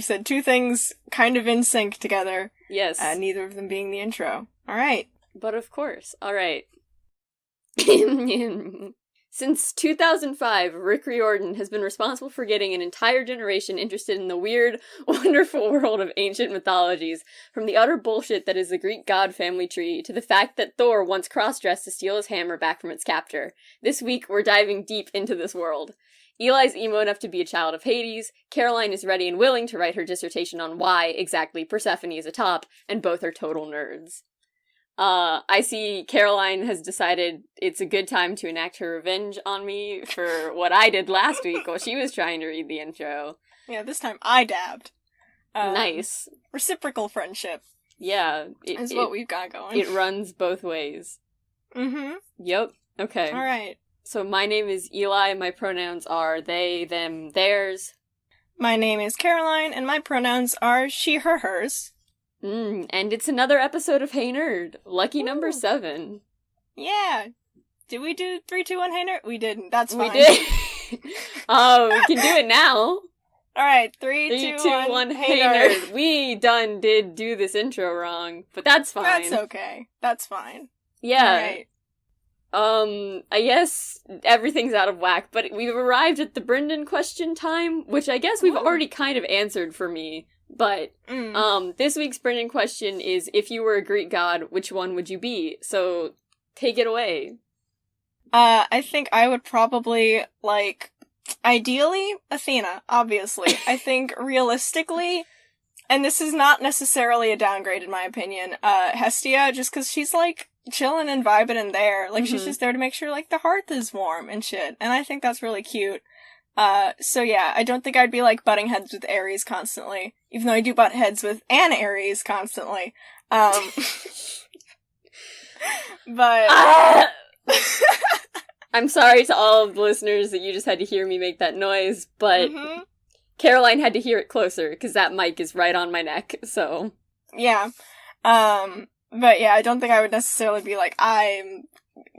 said two things kind of in sync together. Yes. Neither of them being the intro. All right. But of course. All right. Since 2005, Rick Riordan has been responsible for getting an entire generation interested in the weird, wonderful world of ancient mythologies, from the utter bullshit that is the Greek god family tree, to the fact that Thor once cross-dressed to steal his hammer back from its captor. This week, we're diving deep into this world. Eli's emo enough to be a child of Hades, Caroline is ready and willing to write her dissertation on why, exactly, Persephone is a top, and both are total nerds. I see Caroline has decided it's a good time to enact her revenge on me for what I did last week while she was trying to read the intro. Yeah, this time I dabbed. Nice. Reciprocal friendship. Yeah. Is what we've got going. It runs both ways. Mm-hmm. Yep. Okay. Alright. So my name is Eli, my pronouns are they, them, theirs. My name is Caroline, and my pronouns are she, her, hers. And it's another episode of Hey Nerd. Lucky number 7. Yeah. Did we do 3, 2, 1, Hey Nerd? We didn't. That's fine. We did. We can do it now. Alright, 3, 2, 1, Hey Nerd. We did do this intro wrong, but that's fine. That's okay. That's fine. Yeah. Alright. I guess everything's out of whack, but we've arrived at the Brendan question time, which I guess we've already kind of answered for me. But, this week's Brendan question is, if you were a Greek god, which one would you be? So, take it away. I think I would probably, ideally, Athena, obviously. I think, realistically, and this is not necessarily a downgrade in my opinion, Hestia, just because she's, chilling and vibing in there. She's just there to make sure, the hearth is warm and shit. And I think that's really cute. So yeah, I don't think I'd be, butting heads with Ares constantly. Even though I do butt heads with an Ares constantly. But... I'm sorry to all of the listeners that you just had to hear me make that noise, but Caroline had to hear it closer, because that mic is right on my neck, so... Yeah. But yeah, I don't think I would necessarily be I'm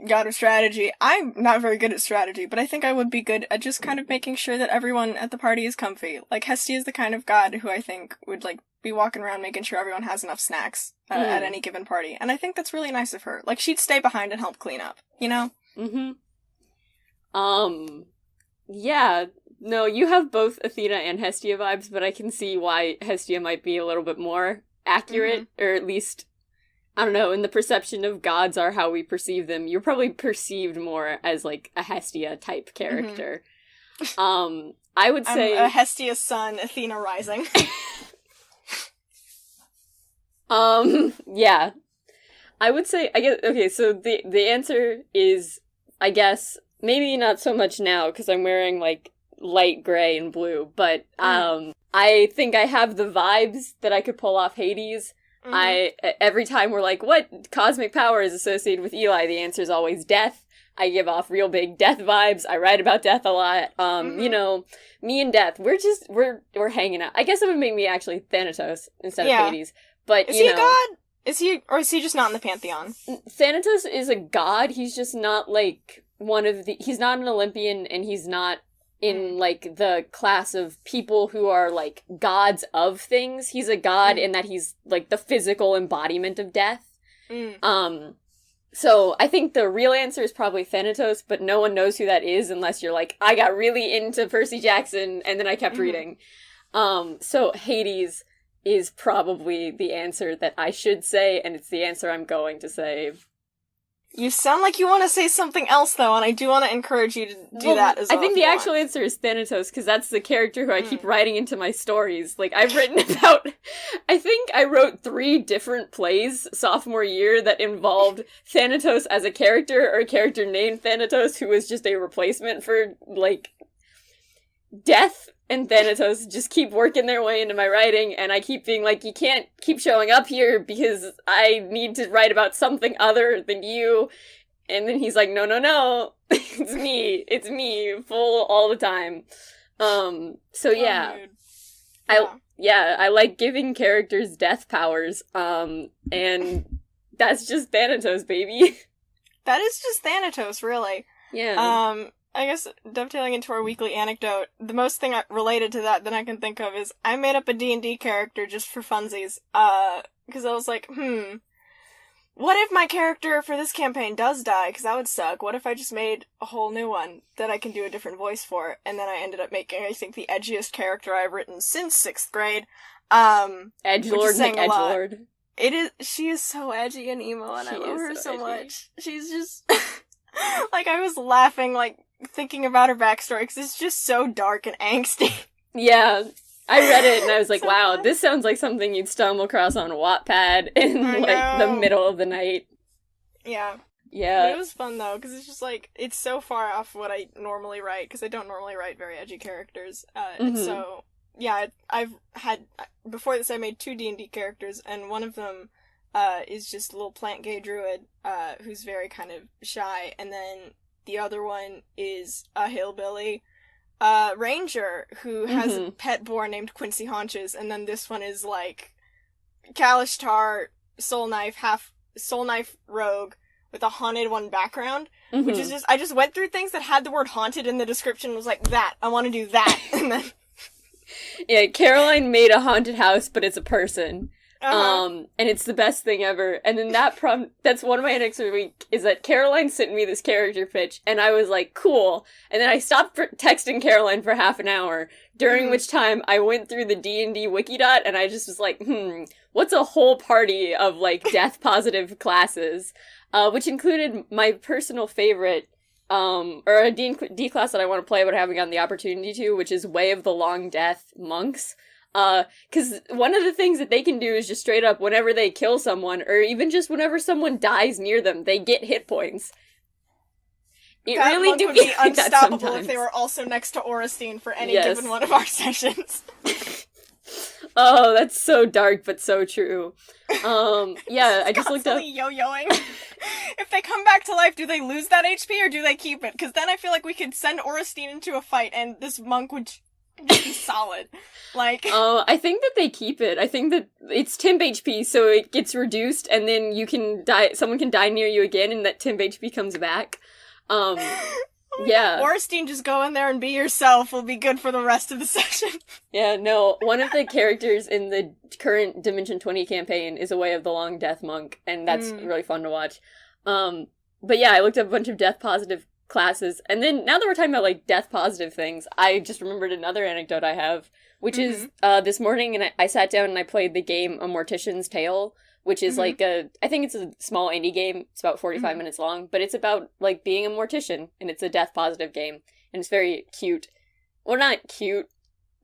god of strategy. I'm not very good at strategy, but I think I would be good at just kind of making sure that everyone at the party is comfy. Hestia is the kind of god who I think would, be walking around making sure everyone has enough snacks at any given party. And I think that's really nice of her. She'd stay behind and help clean up, you know? Yeah. No, you have both Athena and Hestia vibes, but I can see why Hestia might be a little bit more accurate, or at least... I don't know, in the perception of gods are how we perceive them, you're probably perceived more as, a Hestia-type character. I would say... I'm a Hestia's son, Athena rising. Yeah. I would say, okay, so the answer is, I guess, maybe not so much now, because I'm wearing, light gray and blue, but, I think I have the vibes that I could pull off Hades. Every time we're what cosmic power is associated with Eli, the answer is always death. I give off real big death vibes. I write about death a lot. You know, me and death, we're hanging out. I guess it would make me actually Thanatos instead of Hades. But, is he a god? Is he just not in the pantheon? Thanatos is a god. He's just not, he's not an Olympian, and he's not in, the class of people who are, gods of things. He's a god in that he's, the physical embodiment of death. So I think the real answer is probably Thanatos, but no one knows who that is unless you're I got really into Percy Jackson, and then I kept reading. So Hades is probably the answer that I should say, and it's the answer I'm going to say. You sound like you want to say something else, though, and I do want to encourage you to do that as well. I think the actual answer is Thanatos, because that's the character who I keep writing into my stories. I've written about... I think I wrote 3 different plays sophomore year that involved Thanatos as a character, or a character named Thanatos, who was just a replacement for, Death and Thanatos just keep working their way into my writing, and I keep being you can't keep showing up here because I need to write about something other than you. And then he's no, it's me, full all the time. So yeah. I like giving characters death powers, and that's just Thanatos, baby. That is just Thanatos, really. Yeah. I guess dovetailing into our weekly anecdote, the most thing related to that I can think of is I made up a D&D character just for funsies. Because I was like, what if my character for this campaign does die? Because that would suck. What if I just made a whole new one that I can do a different voice for? And then I ended up making, I think, the edgiest character I've written since 6th grade. Edgelord McEdgelord. She is so edgy and emo, and I love her so much. She's just, like, I was laughing, like, thinking about her backstory, because it's just so dark and angsty. Yeah. I read it and I was like, wow, this sounds like something you'd stumble across on Wattpad in, like, the middle of the night. Yeah. Yeah. But it was fun, though, because it's just, like, it's so far off what I normally write, because I don't normally write very edgy characters. And so, yeah, I've had, before this I made 2 D&D characters, and one of them is just a little plant gay druid, who's very kind of shy, and then the other one is a hillbilly ranger who has a pet boar named Quincy Haunches, and then this one is like Kalishtar soul knife rogue with a haunted one background, which is just, I just went through things that had the word haunted in the description and was like, I want to do that, and then yeah, Caroline made a haunted house, but it's a person. And it's the best thing ever. And then that's one of my anecdotes of the week, is that Caroline sent me this character pitch, and I was like, cool. And then I stopped texting Caroline for half an hour, during which time I went through the D&D Wikidot, and I just was like, what's a whole party of, like, death-positive classes? Which included my personal favorite, or a D&D class that I want to play but I haven't gotten the opportunity to, which is Way of the Long Death Monks. Because one of the things that they can do is just straight up, whenever they kill someone, or even just whenever someone dies near them, they get hit points. That really would be unstoppable if they were also next to Orestein for any given one of our sessions. Oh, that's so dark, but so true. Yeah, I just looked up... yo-yoing. If they come back to life, do they lose that HP, or do they keep it? Because then I feel like we could send Orestein into a fight, and this monk would just be solid. Like... I think that they keep it. I think that it's temp HP, so it gets reduced, and then you can die... Someone can die near you again, and that temp HP comes back. Yeah. Orestein, just go in there and be yourself will be good for the rest of the session. Yeah, no, one of the characters in the current Dimension 20 campaign is a Way of the Long Death Monk, and that's really fun to watch. But yeah, I looked up a bunch of death-positive classes, and then now that we're talking about, like, death-positive things, I just remembered another anecdote I have, which is, this morning, and I sat down and I played the game A Mortician's Tale, which is like I think it's a small indie game. It's about 45 minutes long, but it's about, like, being a mortician, and it's a death-positive game, and it's very cute. Well, not cute.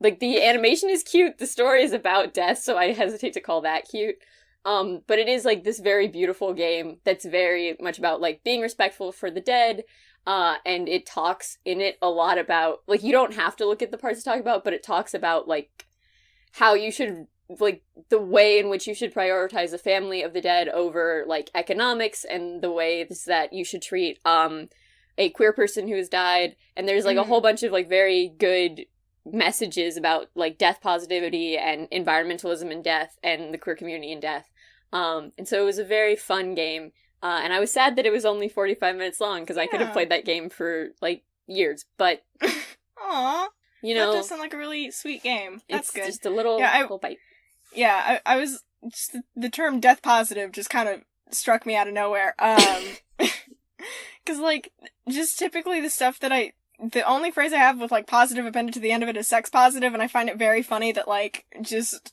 Like, the animation is cute, the story is about death, so I hesitate to call that cute. But it is, like, this very beautiful game that's very much about, like, being respectful for the dead, and it talks in it a lot about, like, you don't have to look at the parts to talk about, but it talks about, like, how you should... like, the way in which you should prioritize the family of the dead over, like, economics, and the ways that you should treat, a queer person who has died, and there's, like, a whole bunch of, like, very good messages about, like, death positivity, and environmentalism and death, and the queer community and death, and so it was a very fun game, and I was sad that it was only 45 minutes long, because I could have played that game for, like, years, but... Aww. You know... That does sound like a really sweet game. That's good. It's just a little bite. Yeah, I was, just the term death positive just kind of struck me out of nowhere. Cause, like, just typically the stuff that the only phrase I have with, like, positive appended to the end of it is sex positive, and I find it very funny that, like, just,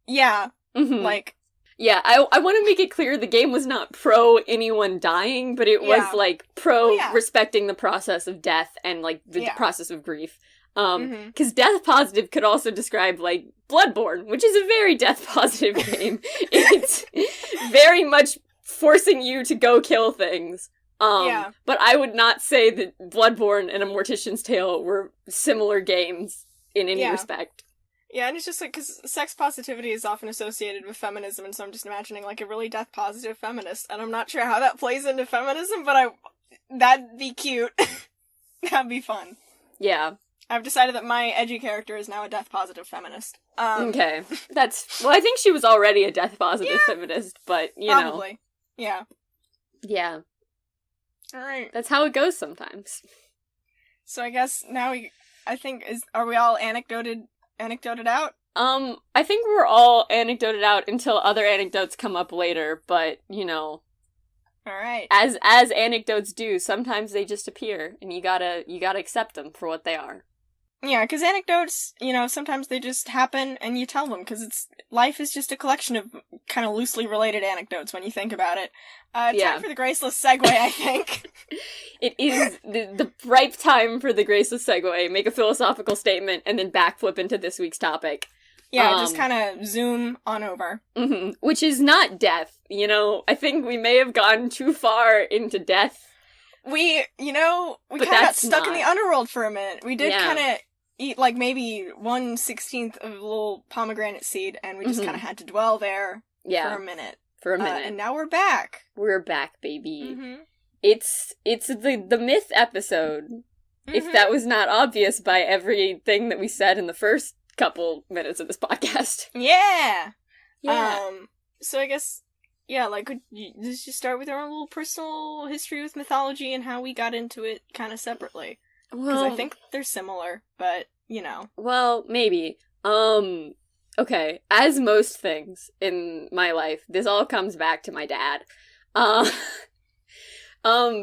like... Yeah, I want to make it clear the game was not pro anyone dying, but it was, like, pro respecting the process of death and, like, the process of grief. Because death positive could also describe, like, Bloodborne, which is a very death positive game. It's very much forcing you to go kill things. But I would not say that Bloodborne and A Mortician's Tale were similar games in any respect. Yeah, and it's just, like, because sex positivity is often associated with feminism, and so I'm just imagining, like, a really death positive feminist, and I'm not sure how that plays into feminism, but that'd be cute. That'd be fun. Yeah. I've decided that my edgy character is now a death-positive feminist. Okay. Well, I think she was already a death-positive feminist, but, you know. Probably. Yeah. Yeah. Alright. That's how it goes sometimes. So I guess now are we all anecdoted out? I think we're all anecdoted out until other anecdotes come up later, but, you know, Alright. as anecdotes do, sometimes they just appear, and you gotta accept them for what they are. Yeah, because anecdotes, you know, sometimes they just happen and you tell them, because life is just a collection of kind of loosely related anecdotes when you think about it. Time for the graceless segue, I think. It is the ripe time for the graceless segue. Make a philosophical statement and then backflip into this week's topic. Yeah, just kind of zoom on over. Mm-hmm. Which is not death, you know? I think we may have gone too far into death. We kind of got stuck in the underworld for a minute. We did kind of eat, like, maybe 1/16 of a little pomegranate seed, and we just kind of had to dwell there for a minute. And now we're back. We're back, baby. Mm-hmm. It's the myth episode, if that was not obvious by everything that we said in the first couple minutes of this podcast. Yeah. So I guess, like, let's just start with our own little personal history with mythology and how we got into it kind of separately. Because I think they're similar, but, you know. Well, maybe. Okay, as most things in my life, this all comes back to my dad.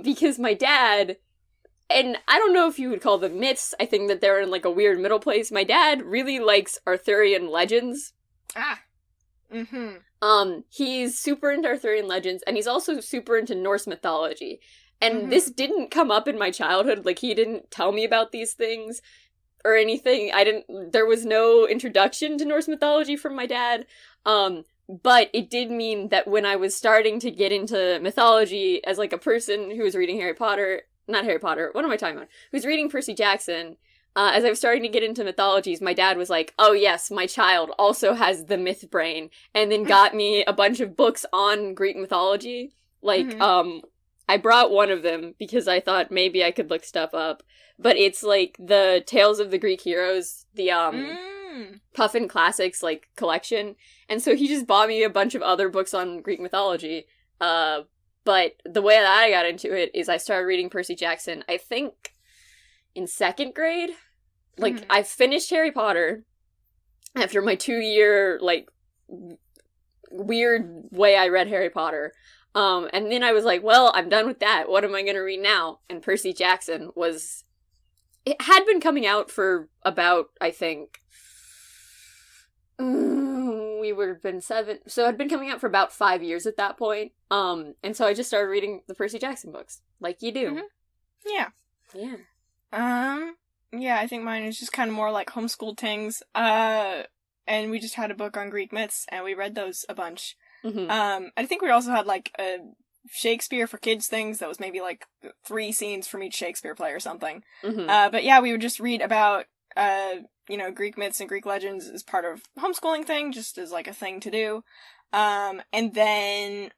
Because my dad, and I don't know if you would call them myths, I think that they're in, like, a weird middle place. My dad really likes Arthurian legends. He's super into Arthurian legends, and he's also super into Norse mythology. And this didn't come up in my childhood, like, he didn't tell me about these things or anything. There was no introduction to Norse mythology from my dad, but it did mean that when I was starting to get into mythology as, like, a person who was reading not Harry Potter, what am I talking about? Who's reading Percy Jackson, as I was starting to get into mythologies, my dad was like, oh yes, my child also has the myth brain, and then got me a bunch of books on Greek mythology, like, I brought one of them because I thought maybe I could look stuff up, but it's, like, the Tales of the Greek Heroes, the, Puffin Classics, like, collection, and so he just bought me a bunch of other books on Greek mythology, but the way that I got into it is I started reading Percy Jackson, I think, in 2nd grade. Like, I finished Harry Potter after my 2-year, like, weird way I read Harry Potter. And then I was like, well, I'm done with that. What am I going to read now? And Percy Jackson it had been coming out for about, I think, we would have been 7. So it had been coming out for about 5 years at that point. And so I just started reading the Percy Jackson books, like you do. Yeah. Yeah. Yeah, I think mine is just kind of more like homeschooled things. And we just had a book on Greek myths, and we read those a bunch. I think we also had, like, a Shakespeare for kids things that was maybe, like, 3 scenes from each Shakespeare play or something. But yeah, we would just read about, Greek myths and Greek legends as part of homeschooling thing, just as, like, a thing to do. And then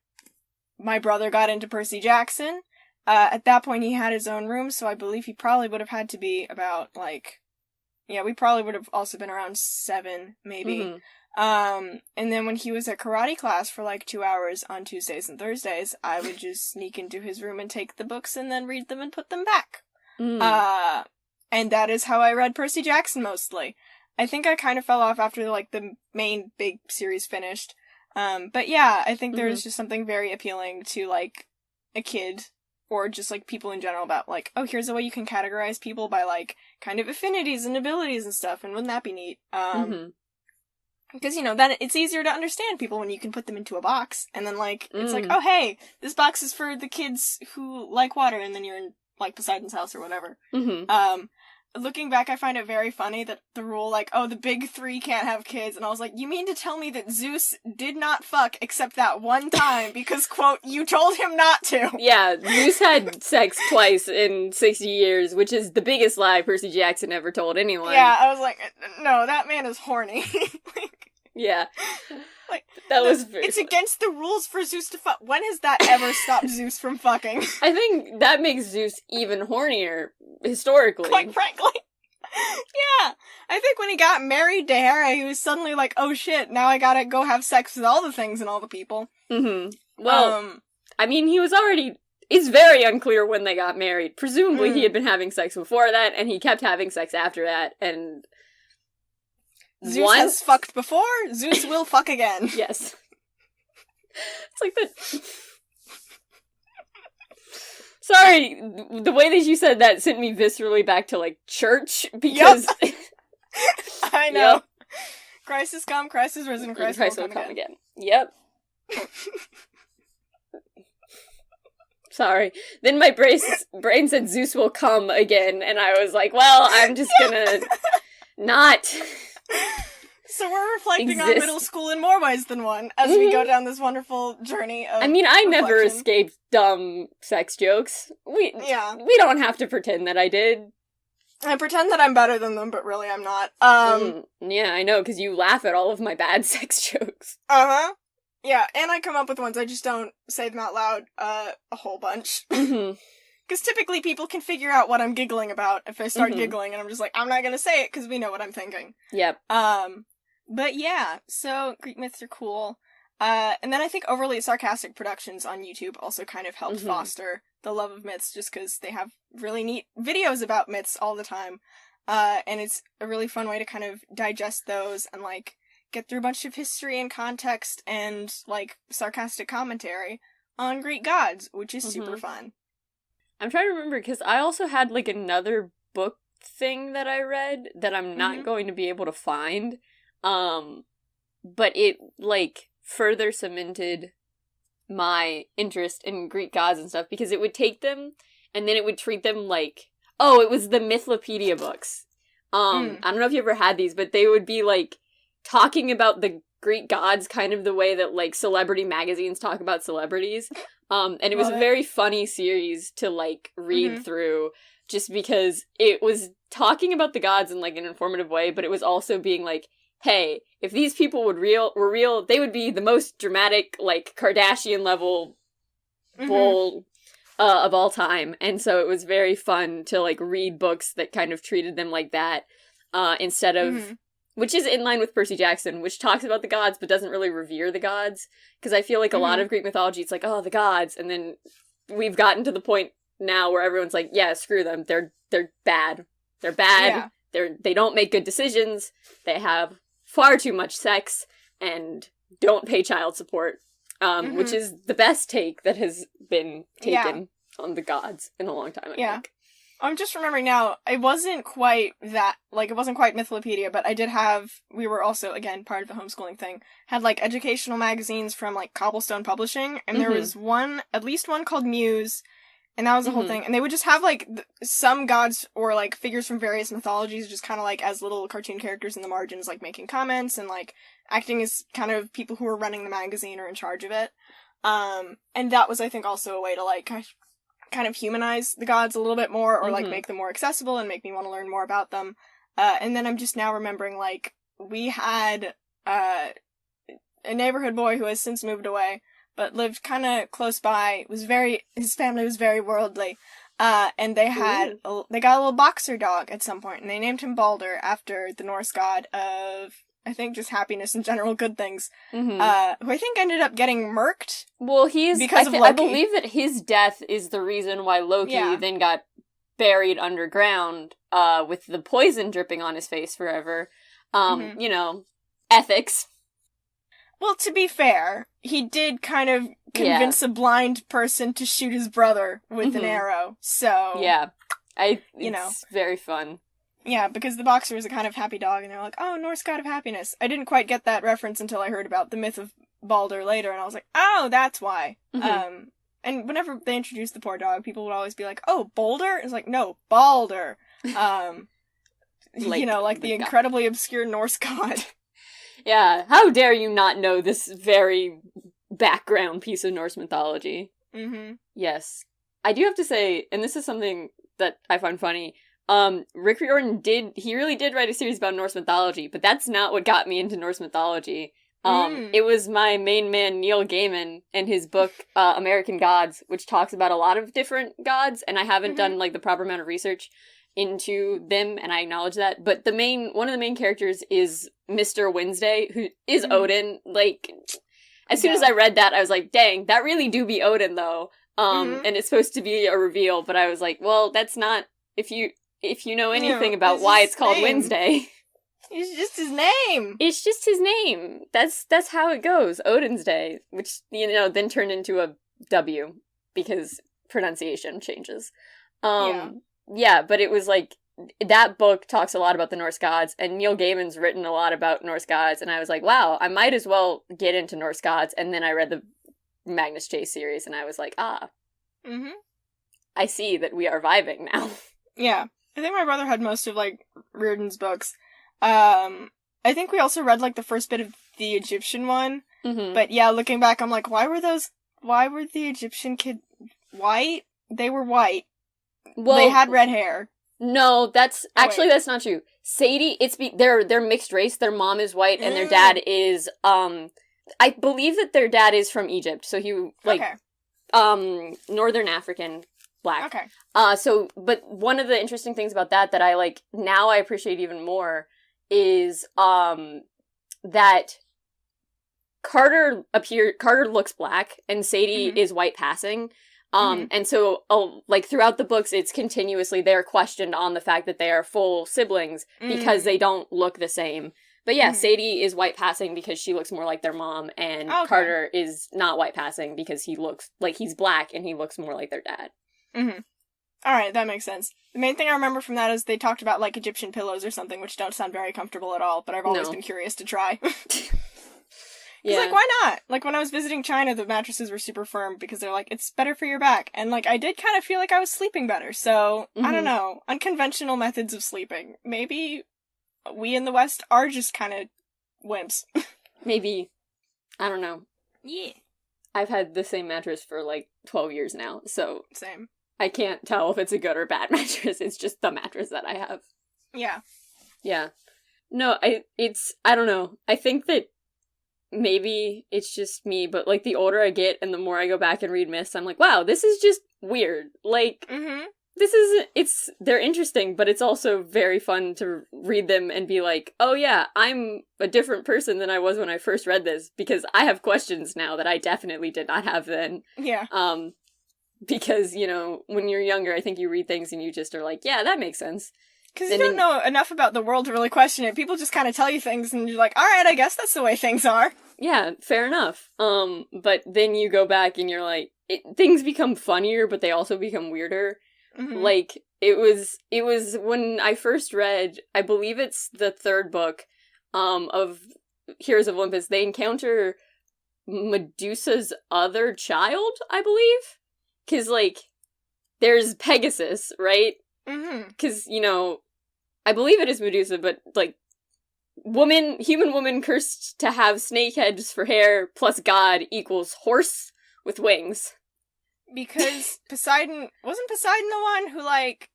my brother got into Percy Jackson. At that point, he had his own room, so I believe he probably would have had to be about, like, we probably would have also been around 7, maybe. And then when he was at karate class for, like, 2 hours on Tuesdays and Thursdays, I would just sneak into his room and take the books and then read them and put them back. And that is how I read Percy Jackson mostly. I think I kind of fell off after, like, the main big series finished. But yeah, I think there's just something very appealing to, like, a kid, or just, like, people in general about, like, oh, here's a way you can categorize people by, like, kind of affinities and abilities and stuff, and wouldn't that be neat? Because, then it's easier to understand people when you can put them into a box, and then, like, it's like, oh, hey, this box is for the kids who like water, and then you're in, like, Poseidon's house or whatever. Looking back, I find it very funny that the rule, like, oh, the big 3 can't have kids, and I was like, you mean to tell me that Zeus did not fuck except that one time because, quote, you told him not to? Yeah, Zeus had sex twice in 60 years, which is the biggest lie Percy Jackson ever told anyone. Yeah, I was like, no, that man is horny. Yeah. Like, it's funny. Against the rules for Zeus to fuck. When has that ever stopped Zeus from fucking? I think that makes Zeus even hornier, historically. Quite frankly. Yeah. I think when he got married to Hera, he was suddenly like, oh shit, now I gotta go have sex with all the things and all the people. Well, I mean, he was already it's very unclear when they got married. Presumably he had been having sex before that, and he kept having sex after that, and... Zeus has fucked before, Zeus will fuck again. Yes. It's like the... Sorry, the way that you said that sent me viscerally back to, like, church, because... Yep. I know. Yep. Christ is come, Christ is risen, Christ will come again. Yep. Sorry. Then my brain said Zeus will come again, and I was like, well, I'm just gonna not So we're reflecting on middle school in more ways than one, as we go down this wonderful journey of I never escaped dumb sex jokes. We don't have to pretend that I did. I pretend that I'm better than them, but really I'm not. Yeah, I know, because you laugh at all of my bad sex jokes. Uh-huh. Yeah, and I come up with ones, I just don't say them out loud a whole bunch. Because typically people can figure out what I'm giggling about if I start giggling, and I'm just like, I'm not gonna say it, because we know what I'm thinking. Yep. But yeah, so Greek myths are cool. And then I think overly sarcastic productions on YouTube also kind of helped foster the love of myths, just because they have really neat videos about myths all the time. And it's a really fun way to kind of digest those and, like, get through a bunch of history and context and, like, sarcastic commentary on Greek gods, which is super fun. I'm trying to remember, because I also had, like, another book thing that I read that I'm not going to be able to find. But it, like, further cemented my interest in Greek gods and stuff, because it would take them, and then it would treat them like, oh, it was the Mythlopedia books. I don't know if you ever had these, but they would be, like, talking about the Greek gods kind of the way that, like, celebrity magazines talk about celebrities. And it was a very funny series to, like, read through, just because it was talking about the gods in, like, an informative way, but it was also being like, hey, if these people were real, they would be the most dramatic, like, Kardashian-level bull of all time. And so it was very fun to, like, read books that kind of treated them like that, instead of... Which is in line with Percy Jackson, which talks about the gods, but doesn't really revere the gods. Because I feel like a lot of Greek mythology, it's like, oh, the gods, and then we've gotten to the point now where everyone's like, yeah, screw them, they're bad. They're bad, they don't make good decisions, they have far too much sex, and don't pay child support. Which is the best take that has been taken on the gods in a long time, I think. I'm just remembering now, it wasn't quite that, like, it wasn't quite Mythlopedia, but I did have, we were also, again, part of the homeschooling thing, had, like, educational magazines from, like, Cobblestone Publishing, and there was one, at least one called Muse, and that was the whole thing, and they would just have, like, some gods or, like, figures from various mythologies just kind of, like, as little cartoon characters in the margins, like, making comments and, like, acting as kind of people who were running the magazine or in charge of it. And that was, I think, also a way to, like, kind of humanize the gods a little bit more, or, like, make them more accessible and make me want to learn more about them. And then I'm just now remembering, like, we had, a neighborhood boy who has since moved away, but lived kind of close by, his family was very worldly, and they had, they got a little boxer dog at some point, and they named him Balder after the Norse god of, I think, just happiness and general good things, who I think ended up getting murked. Well, because of Loki. I believe that his death is the reason why Loki then got buried underground, with the poison dripping on his face forever. You know, ethics. Well, to be fair, he did kind of convince a blind person to shoot his brother with an arrow, so... Yeah, it's very fun. Yeah, because the boxer is a kind of happy dog, and they're like, oh, Norse god of happiness. I didn't quite get that reference until I heard about the myth of Balder later, and I was like, oh, that's why. And whenever they introduced the poor dog, people would always be like, oh, Boulder? It's like, no, Balder. Like, you know, like the incredibly obscure Norse god. Yeah, how dare you not know this very background piece of Norse mythology. Yes. I do have to say, and this is something that I find funny, Rick Riordan really did write a series about Norse mythology, but that's not what got me into Norse mythology. It was my main man, Neil Gaiman, and his book, American Gods, which talks about a lot of different gods, and I haven't done, like, the proper amount of research into them, and I acknowledge that, but one of the main characters is Mr. Wednesday, who is Odin. Like, as soon as I read that, I was like, dang, that really do be Odin, though. And it's supposed to be a reveal, but I was like, well, that's not, if you know anything about why it's called Wednesday. It's just his name. It's just his name. That's how it goes. Odin's Day, which, then turned into a W because pronunciation changes. Yeah, but it was like, that book talks a lot about the Norse gods, and Neil Gaiman's written a lot about Norse gods, and I was like, wow, I might as well get into Norse gods, and then I read the Magnus Chase series, and I was like, I see that we are vibing now. Yeah. I think my brother had most of, like, Riordan's books. I think we also read, like, the first bit of the Egyptian one. But yeah, looking back, I'm like, why were the Egyptian kids white? They were white. Well, they had red hair. No, that's not true. Sadie, they're mixed race. Their mom is white and their dad is, I believe that their dad is from Egypt. So he, like, Northern African black. Okay. But one of the interesting things about that I, like, now I appreciate even more is, that Carter looks black and Sadie is white passing. And so, like, throughout the books, it's continuously, they're questioned on the fact that they are full siblings because they don't look the same. But yeah, Sadie is white passing because she looks more like their mom, and Carter is not white passing because he looks like he's black and he looks more like their dad. Alright, that makes sense. The main thing I remember from that is they talked about, like, Egyptian pillows or something, which don't sound very comfortable at all, but I've always been curious to try. Yeah. Like, why not? Like, when I was visiting China, the mattresses were super firm because they're like, it's better for your back. And, like, I did kind of feel like I was sleeping better. So, I don't know. Unconventional methods of sleeping. Maybe we in the West are just kind of wimps. Maybe. I don't know. Yeah. I've had the same mattress for, like, 12 years now, so... Same. I can't tell if it's a good or bad mattress. It's just the mattress that I have. Yeah. Yeah. No, I don't know. I think that maybe it's just me, but, like, the older I get and the more I go back and read myths, I'm like, wow, this is just weird. Like, they're interesting, but it's also very fun to read them and be like, oh yeah, I'm a different person than I was when I first read this, because I have questions now that I definitely did not have then. Yeah. Because, when you're younger, I think you read things and you just are like, yeah, that makes sense. Because you don't know enough about the world to really question it. People just kind of tell you things and you're like, alright, I guess that's the way things are. Yeah, fair enough. But then you go back and you're like, things become funnier, but they also become weirder. Like, it was when I first read, I believe it's the third book, of Heroes of Olympus, they encounter Medusa's other child, I believe? 'Cause, like, there's Pegasus, right? Because, I believe it is Medusa, but, like, human woman cursed to have snake heads for hair plus god equals horse with wings. Because wasn't Poseidon the one who, like,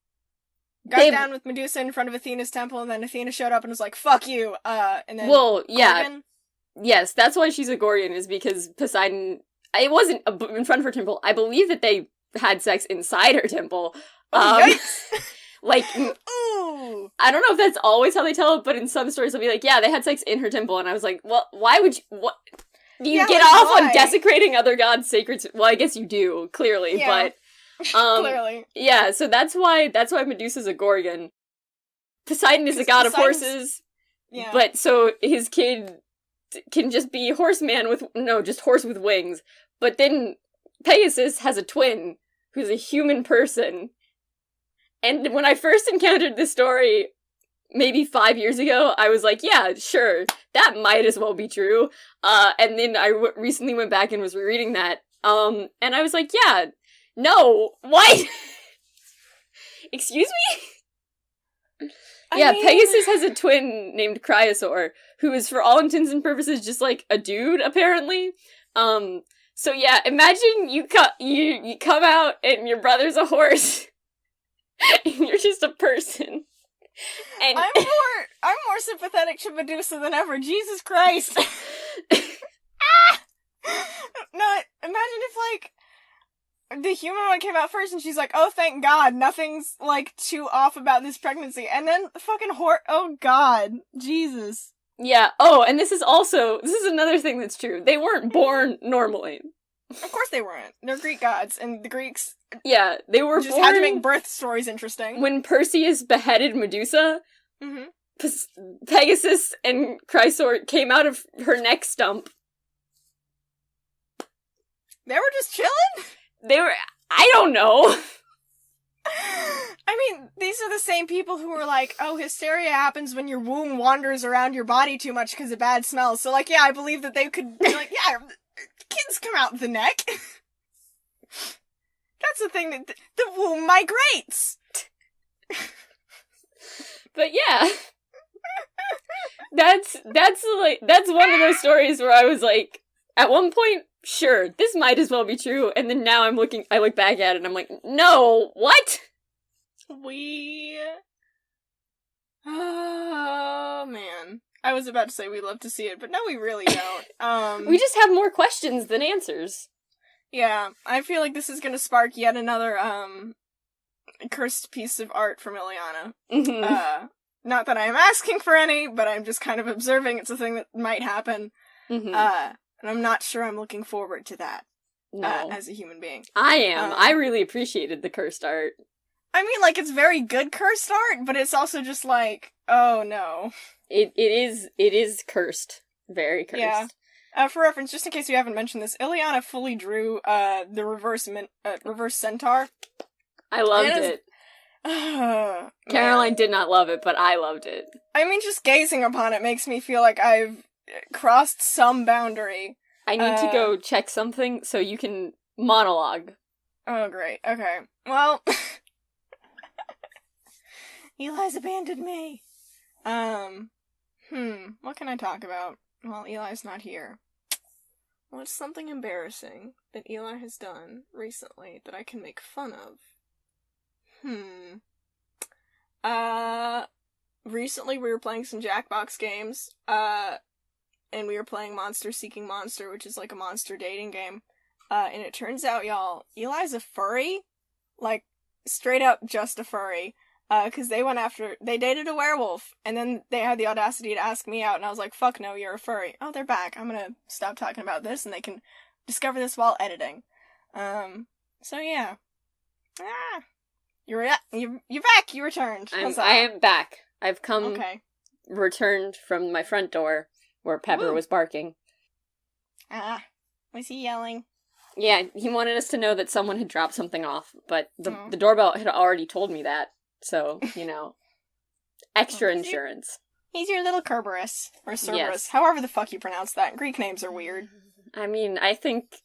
got down with Medusa in front of Athena's temple, and then Athena showed up and was like, fuck you, and then... Well, yeah. Gorgon? Yes, that's why she's a Gorgon, is because Poseidon... It wasn't in front of her temple. I believe that they had sex inside her temple. Yikes! Like, ooh! I don't know if that's always how they tell it, but in some stories they'll be like, yeah, they had sex in her temple, and I was like, well, why would you... What? Do you get off on desecrating other gods' sacred... Well, I guess you do, clearly, but... Clearly. Yeah, so that's why Medusa's a Gorgon. Poseidon is a god of horses, but so his kid can just be horse with wings. But then Pegasus has a twin who's a human person. And when I first encountered this story, maybe 5 years ago, I was like, yeah, sure, that might as well be true. And then I recently went back and was rereading that, and I was like, yeah, no, what? Excuse me? Pegasus has a twin named Cryosaur, who is for all intents and purposes just like a dude, apparently. So yeah, imagine you come out and your brother's a horse, and you're just a person. And I'm more sympathetic to Medusa than ever. Jesus Christ. No, imagine if, like, the human one came out first and she's like, oh, thank God, nothing's, like, too off about this pregnancy. And then the fucking oh God, Jesus. Yeah, and this is another thing that's true. They weren't born normally. Of course they weren't. They're Greek gods, and the Greeks Yeah, they were just born had to make birth stories interesting. when Perseus beheaded Medusa. Mm-hmm. Pegasus and Chrysaor came out of her neck stump. They were just chilling? They were... I don't know. I mean, these are the same people who were like, oh, hysteria happens when your womb wanders around your body too much because of bad smells. So, like, yeah, I believe that they could be like, yeah, kids come out the neck. That's the thing, that the womb migrates. But yeah. That's one of those stories where I was like, at one point, sure, this might as well be true, and then now I look back at it and I'm like, no, what? Oh, man. I was about to say we love to see it, but no, we really don't. We just have more questions than answers. Yeah, I feel like this is gonna spark yet another, cursed piece of art from Ileana. Mm-hmm. Not that I'm asking for any, but I'm just kind of observing it's a thing that might happen. Mm-hmm. And I'm not sure I'm looking forward to that. No. As a human being. I am. I really appreciated the cursed art. I mean, like, it's very good cursed art, but it's also just like, oh no. It is cursed. Very cursed. Yeah. For reference, just in case you haven't mentioned this, Ileana fully drew, the reverse centaur. I loved it. Caroline did not love it, but I loved it. I mean, just gazing upon it makes me feel like I've crossed some boundary. I need to go check something so you can monologue. Oh, great. Okay. Well, Eli's abandoned me. What can I talk about? Well, Eli's not here. What's something embarrassing that Eli has done recently that I can make fun of? Recently we were playing some Jackbox games, and we were playing Monster Seeking Monster, which is like a monster dating game. And it turns out, y'all, Eli's a furry. Like, straight up just a furry. Cause they dated a werewolf, and then they had the audacity to ask me out, and I was like, fuck no, you're a furry. Oh, they're back. I'm gonna stop talking about this, and they can discover this while editing. So yeah. You're back, you returned. I am back. I've come, okay. Returned from my front door, where Pepper was barking. Was he yelling? Yeah, he wanted us to know that someone had dropped something off, but the doorbell had already told me that. So, extra insurance. He's your little Kerberos, or Cerberus, yes. However the fuck you pronounce that. Greek names are weird. I mean, I think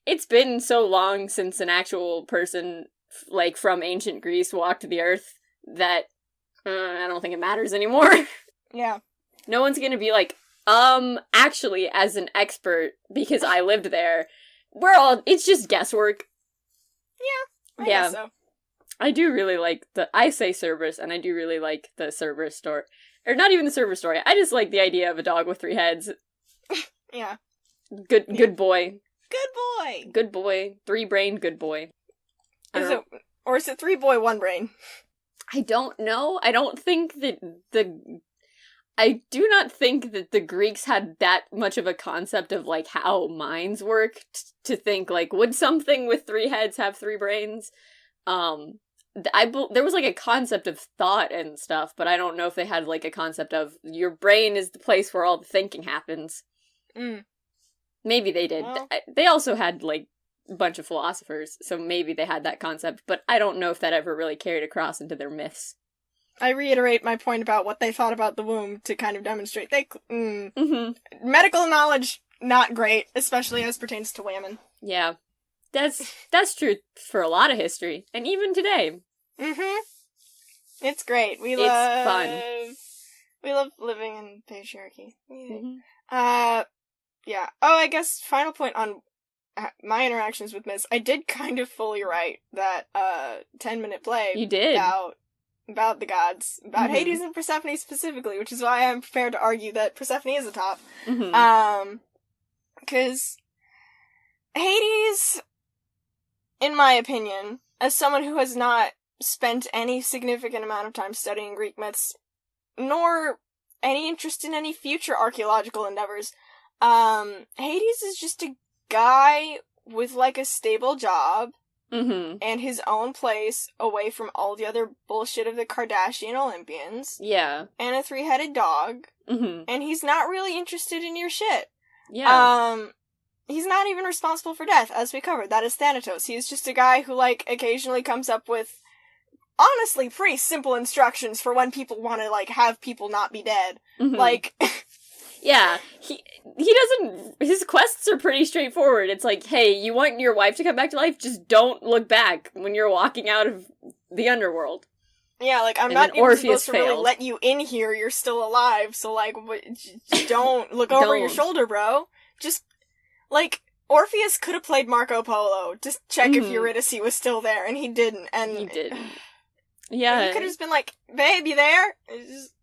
it's been so long since an actual person, like, from ancient Greece walked the earth that I don't think it matters anymore. Yeah. No one's gonna be like, actually, as an expert, because I lived there, it's just guesswork. Yeah, I guess so. I do really like I say Cerberus, and I do really like the Cerberus story. Or not even the Cerberus story, I just like the idea of a dog with 3 heads. Yeah. Good boy. Good boy! Good boy. 3-brain, good boy. Or is it 3 boy, 1 brain? I don't know. I do not think that the Greeks had that much of a concept of, like, how minds work to think, like, would something with 3 heads have 3 brains? There was, like, a concept of thought and stuff, but I don't know if they had, like, a concept of your brain is the place where all the thinking happens. Maybe they did. Well, they also had, like, a bunch of philosophers, so maybe they had that concept, but I don't know if that ever really carried across into their myths. I reiterate my point about what they thought about the womb to kind of demonstrate medical knowledge, not great, especially as pertains to women. Yeah. That's true for a lot of history, and even today. It's great. It's fun. We love living in patriarchy. Yeah. Oh, I guess final point on my interactions with myths. I did kind of fully write that 10-minute play. You did. About the gods, about Hades and Persephone specifically, which is why I'm prepared to argue that Persephone is a top. Because Hades, in my opinion, as someone who has not spent any significant amount of time studying Greek myths, nor any interest in any future archaeological endeavors, Hades is just a guy with, like, a stable job Mm-hmm. and his own place away from all the other bullshit of the Kardashian Olympians. Yeah. And a 3-headed dog. Mm-hmm. And he's not really interested in your shit. Yeah. He's not even responsible for death, as we covered. That is Thanatos. He's just a guy who, like, occasionally comes up with, honestly, pretty simple instructions for when people want to, like, have people not be dead. Mm-hmm. Like... Yeah, he doesn't, his quests are pretty straightforward. It's like, hey, you want your wife to come back to life? Just don't look back when you're walking out of the underworld. Yeah, like, I'm And not then even Orpheus supposed to really failed. let you in here, you're still alive, so, like, just don't look over your Don't. shoulder, bro. Just, like, Orpheus could have played Marco Polo, just check if Mhm. Eurydice was still there, and he didn't, and... He didn't. Yeah. He could have just been like, babe, you there?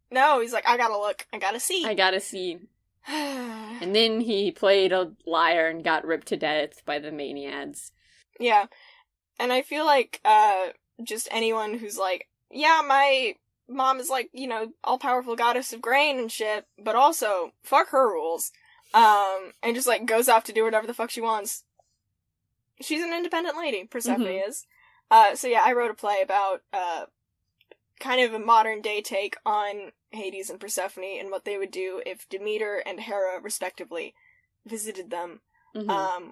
No, he's like, I gotta look, I gotta see. I gotta see. And then he played a liar and got ripped to death by the Maniads. Yeah. And I feel like, just anyone who's like, yeah, my mom is like, you know, all-powerful goddess of grain and shit, but also, fuck her rules. And just, like, goes off to do whatever the fuck she wants. She's an independent lady, Persephone is. So yeah, I wrote a play about, kind of a modern-day take on Hades and Persephone and what they would do if Demeter and Hera, respectively, visited them. Mm-hmm.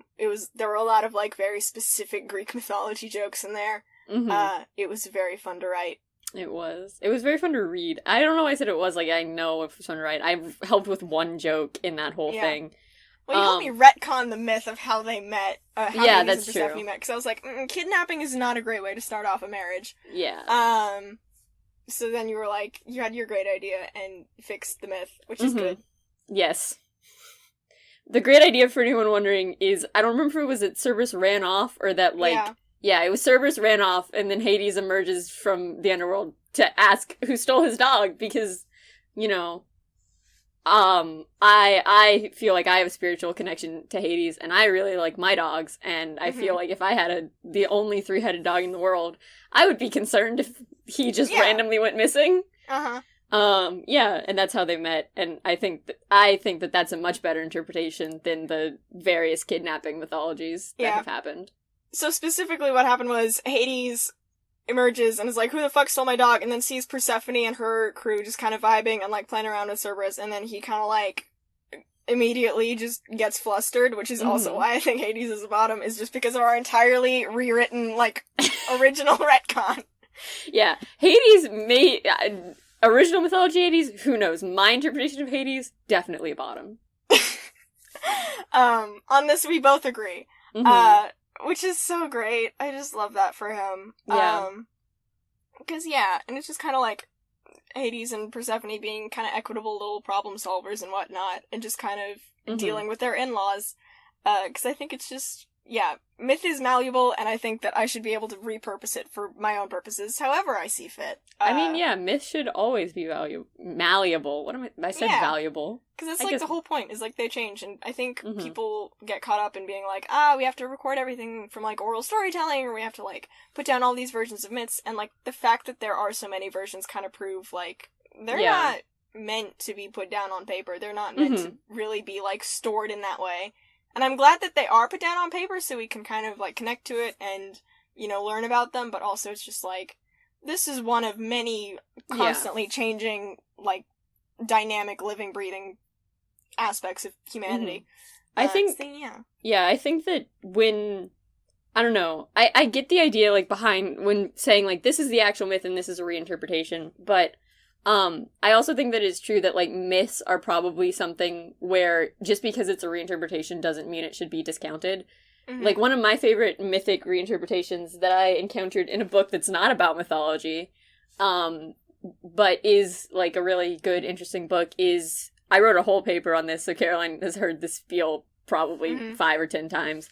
There were a lot of, like, very specific Greek mythology jokes in there. Mm-hmm. It was very fun to write. It was. It was very fun to read. I don't know why I said it was, like, I know it was fun to write. I helped with one joke in that whole thing. Well, you helped me retcon the myth of how they met, how yeah, Hades that's and Persephone true. met, because I was like, kidnapping is not a great way to start off a marriage. Yeah. So then you were like, you had your great idea and fixed the myth, which is good. Yes. The great idea, for anyone wondering, is, I don't remember if it was that Cerberus ran off, or that, like, yeah, it was Cerberus ran off, and then Hades emerges from the underworld to ask who stole his dog, because, you know, I feel like I have a spiritual connection to Hades, and I really like my dogs, and I feel like if I had the only 3-headed dog in the world, I would be concerned if he just randomly went missing. Yeah, and that's how they met, and I think that that's a much better interpretation than the various kidnapping mythologies that have happened. So specifically what happened was Hades emerges and is like, who the fuck stole my dog? And then sees Persephone and her crew just kind of vibing and, like, playing around with Cerberus, and then he kind of, like, immediately just gets flustered, which is also why I think Hades is the bottom, is just because of our entirely rewritten, like, original retcon. Yeah, Hades made... original mythology Hades, who knows? My interpretation of Hades, definitely bottom. On this we both agree. Which is so great. I just love that for him. Yeah. Because, and it's just kind of like Hades and Persephone being kind of equitable little problem solvers and whatnot, and just kind of dealing with their in-laws. Because I think it's just, myth is malleable, and I think that I should be able to repurpose it for my own purposes, however I see fit. I mean, myth should always be malleable. What am I said valuable. Because it's, like, the whole point, is, like, they change, and I think Mm-hmm. people get caught up in being like, we have to record everything from, like, oral storytelling, or we have to, like, put down all these versions of myths, and, like, the fact that there are so many versions kind of prove, like, they're not meant to be put down on paper. They're not meant to really be, like, stored in that way. And I'm glad that they are put down on paper so we can kind of, like, connect to it and, you know, learn about them, but also it's just, like, this is one of many constantly changing, like, dynamic, living, breathing aspects of humanity. I think, I think that when, I don't know, I get the idea, like, behind when saying, like, this is the actual myth and this is a reinterpretation, but I also think that it's true that, like, myths are probably something where just because it's a reinterpretation doesn't mean it should be discounted. Like, one of my favorite mythic reinterpretations that I encountered in a book that's not about mythology, but is, like, a really good, interesting book is, I wrote a whole paper on this, so Caroline has heard this spiel probably 5 or 10 times.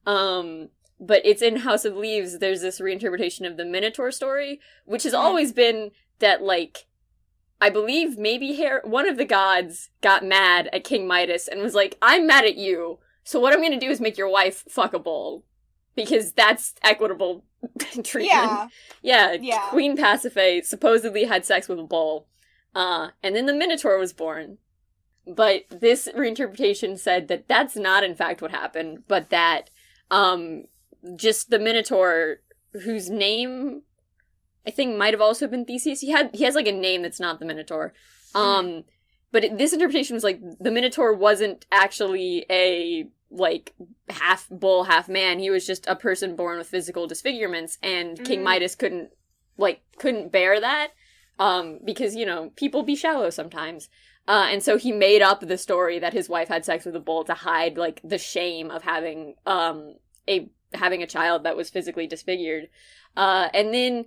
But it's in House of Leaves, there's this reinterpretation of the Minotaur story, which has always been that, like, I believe maybe one of the gods got mad at King Midas and was like, I'm mad at you, so what I'm gonna do is make your wife fuck a bull. Because that's equitable treatment. Yeah, Queen Pasiphae supposedly had sex with a bull. And then the Minotaur was born. But this reinterpretation said that that's not in fact what happened, but that Just the Minotaur, whose name I think might have also been Theseus. He has like a name that's not the Minotaur. But this interpretation was like the Minotaur wasn't actually a like half bull, half man. He was just a person born with physical disfigurements, and King Midas couldn't bear that because, you know, people be shallow sometimes. And so he made up the story that his wife had sex with a bull to hide like the shame of having a child that was physically disfigured. And then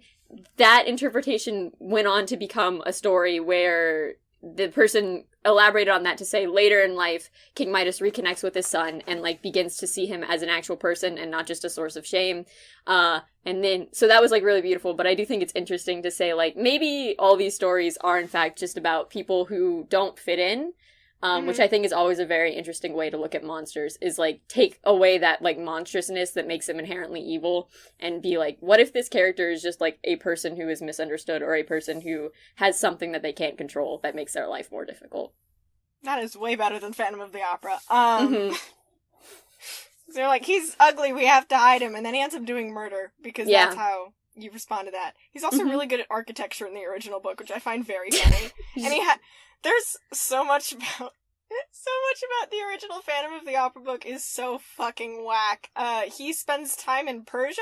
that interpretation went on to become a story where the person elaborated on that to say later in life, King Midas reconnects with his son and like begins to see him as an actual person and not just a source of shame. And then, so that was like really beautiful, but I do think it's interesting to say like maybe all these stories are in fact just about people who don't fit in. Which I think is always a very interesting way to look at monsters, is like take away that like monstrousness that makes them inherently evil and be like, what if this character is just like a person who is misunderstood or a person who has something that they can't control that makes their life more difficult? That is way better than Phantom of the Opera. They're like, he's ugly, we have to hide him, and then he ends up doing murder because that's how you respond to that. He's also really good at architecture in the original book, which I find very funny. And there's so much about the original Phantom of the Opera book is so fucking whack. He spends time in Persia.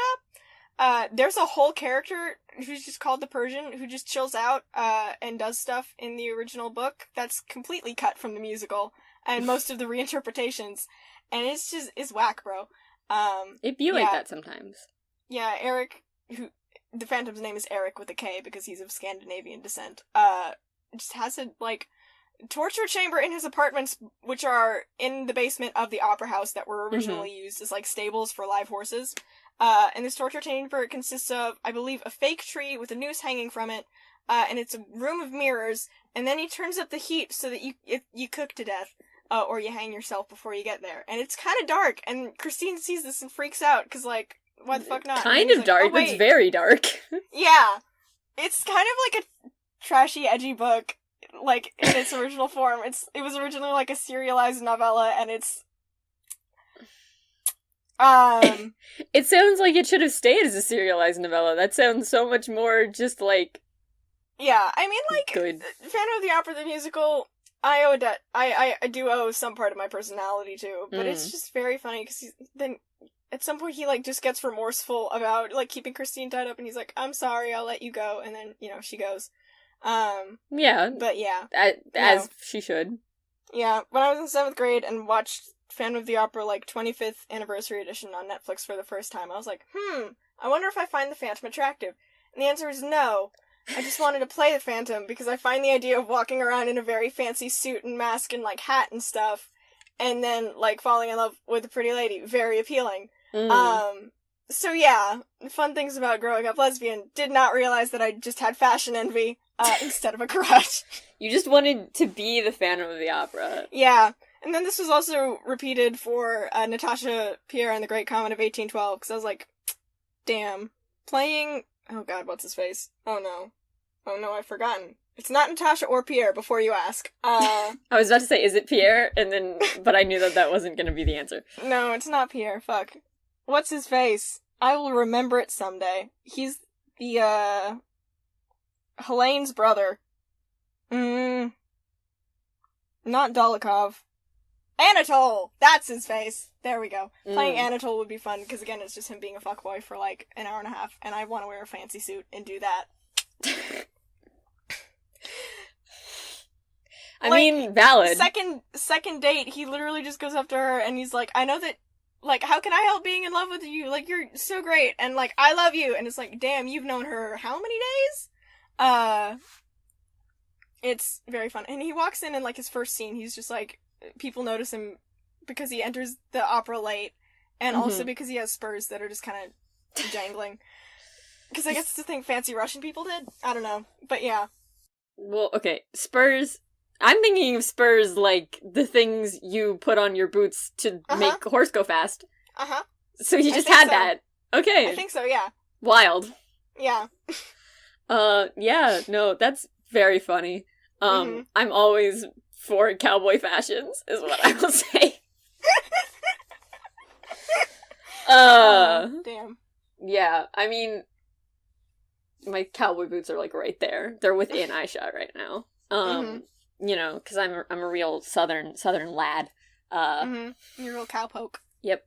There's a whole character who's just called the Persian who just chills out and does stuff in the original book that's completely cut from the musical and most of the reinterpretations, and it's whack, bro. It'd be like that sometimes. Yeah, Eric, who the Phantom's name is Eric with a K because he's of Scandinavian descent. Just has a like torture chamber in his apartments, which are in the basement of the opera house that were originally used as like stables for live horses. And this torture chamber consists of, I believe, a fake tree with a noose hanging from it, and it's a room of mirrors. And then he turns up the heat so that you cook to death, or you hang yourself before you get there. And it's kind of dark. And Christine sees this and freaks out because like, why the fuck not? Kind of dark. It's very dark. Yeah, it's kind of like a trashy, edgy book, like, in its original form. It was originally, like, a serialized novella, and it's... It sounds like it should have stayed as a serialized novella. That sounds so much more just, like... Yeah, I mean, like, good. Phantom of the Opera, the musical, I owe a debt. I do owe some part of my personality to, but it's just very funny, because then... At some point, he, like, just gets remorseful about, like, keeping Christine tied up, and he's like, I'm sorry, I'll let you go, and then, you know, she goes. Yeah. But yeah. As she should. Yeah, when I was in 7th grade and watched Phantom of the Opera, like, 25th anniversary edition on Netflix for the first time, I was like, I wonder if I find the Phantom attractive. And the answer is no. I just wanted to play the Phantom, because I find the idea of walking around in a very fancy suit and mask and, like, hat and stuff, and then, like, falling in love with a pretty lady very appealing. So yeah, fun things about growing up lesbian. Did not realize that I just had fashion envy, instead of a crush. You just wanted to be the Phantom of the Opera. Yeah. And then this was also repeated for, Natasha Pierre and the Great Comet of 1812, because I was like, damn. Playing... Oh god, what's his face? Oh no, I've forgotten. It's not Natasha or Pierre, before you ask. I was about to say, is it Pierre? But I knew that wasn't gonna be the answer. No, it's not Pierre, fuck. What's his face? I will remember it someday. He's the, Helene's brother. Not Dolokhov. Anatole! That's his face! There we go. Playing Anatole would be fun, because again, it's just him being a fuckboy for like an hour and a half, and I want to wear a fancy suit and do that. I mean, valid. Second date, he literally just goes up to her, and he's like, I know that, like, how can I help being in love with you? Like, you're so great, and like, I love you, and it's like, damn, you've known her how many days? It's very fun. And he walks in like, his first scene, he's just like, people notice him because he enters the opera late, and also because he has spurs that are just kind of jangling. Because I guess it's the thing fancy Russian people did? I don't know. But yeah. Well, okay, spurs... I'm thinking of spurs like the things you put on your boots to make a horse go fast. So you just had that. Okay. I think so, yeah. Wild. Yeah. Yeah, no, that's very funny. I'm always for cowboy fashions, is what I will say. Damn. Yeah, I mean, my cowboy boots are, like, right there. They're within eyeshot right now. You know, because I'm a real southern lad. You're a real cowpoke. Yep.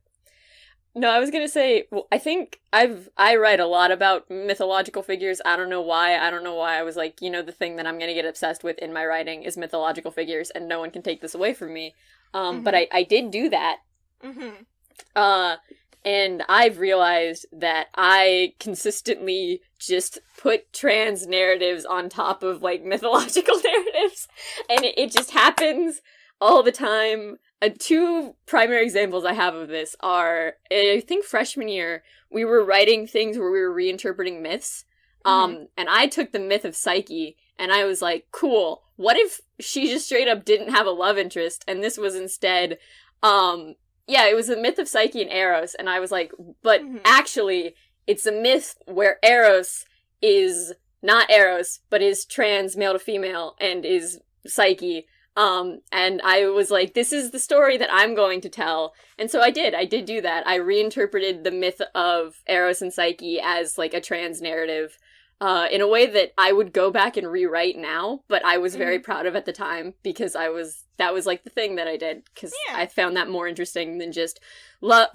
No, I was gonna say, well, I think I write a lot about mythological figures. I don't know why. I was like, you know, the thing that I'm gonna get obsessed with in my writing is mythological figures, and no one can take this away from me. But I did do that. And I've realized that I consistently just put trans narratives on top of, like, mythological narratives, and it just happens all the time. Two primary examples I have of this are, I think freshman year, we were writing things where we were reinterpreting myths, and I took the myth of Psyche, and I was like, cool, what if she just straight up didn't have a love interest, and this was instead, yeah, it was a myth of Psyche and Eros, and I was like, but actually, it's a myth where Eros is not Eros, but is trans, male to female, and is Psyche. And I was like, this is the story that I'm going to tell. And so I did do that. I reinterpreted the myth of Eros and Psyche as, like, a trans narrative, in a way that I would go back and rewrite now, but I was very proud of at the time, because that was, like, the thing that I did, because I found that more interesting than just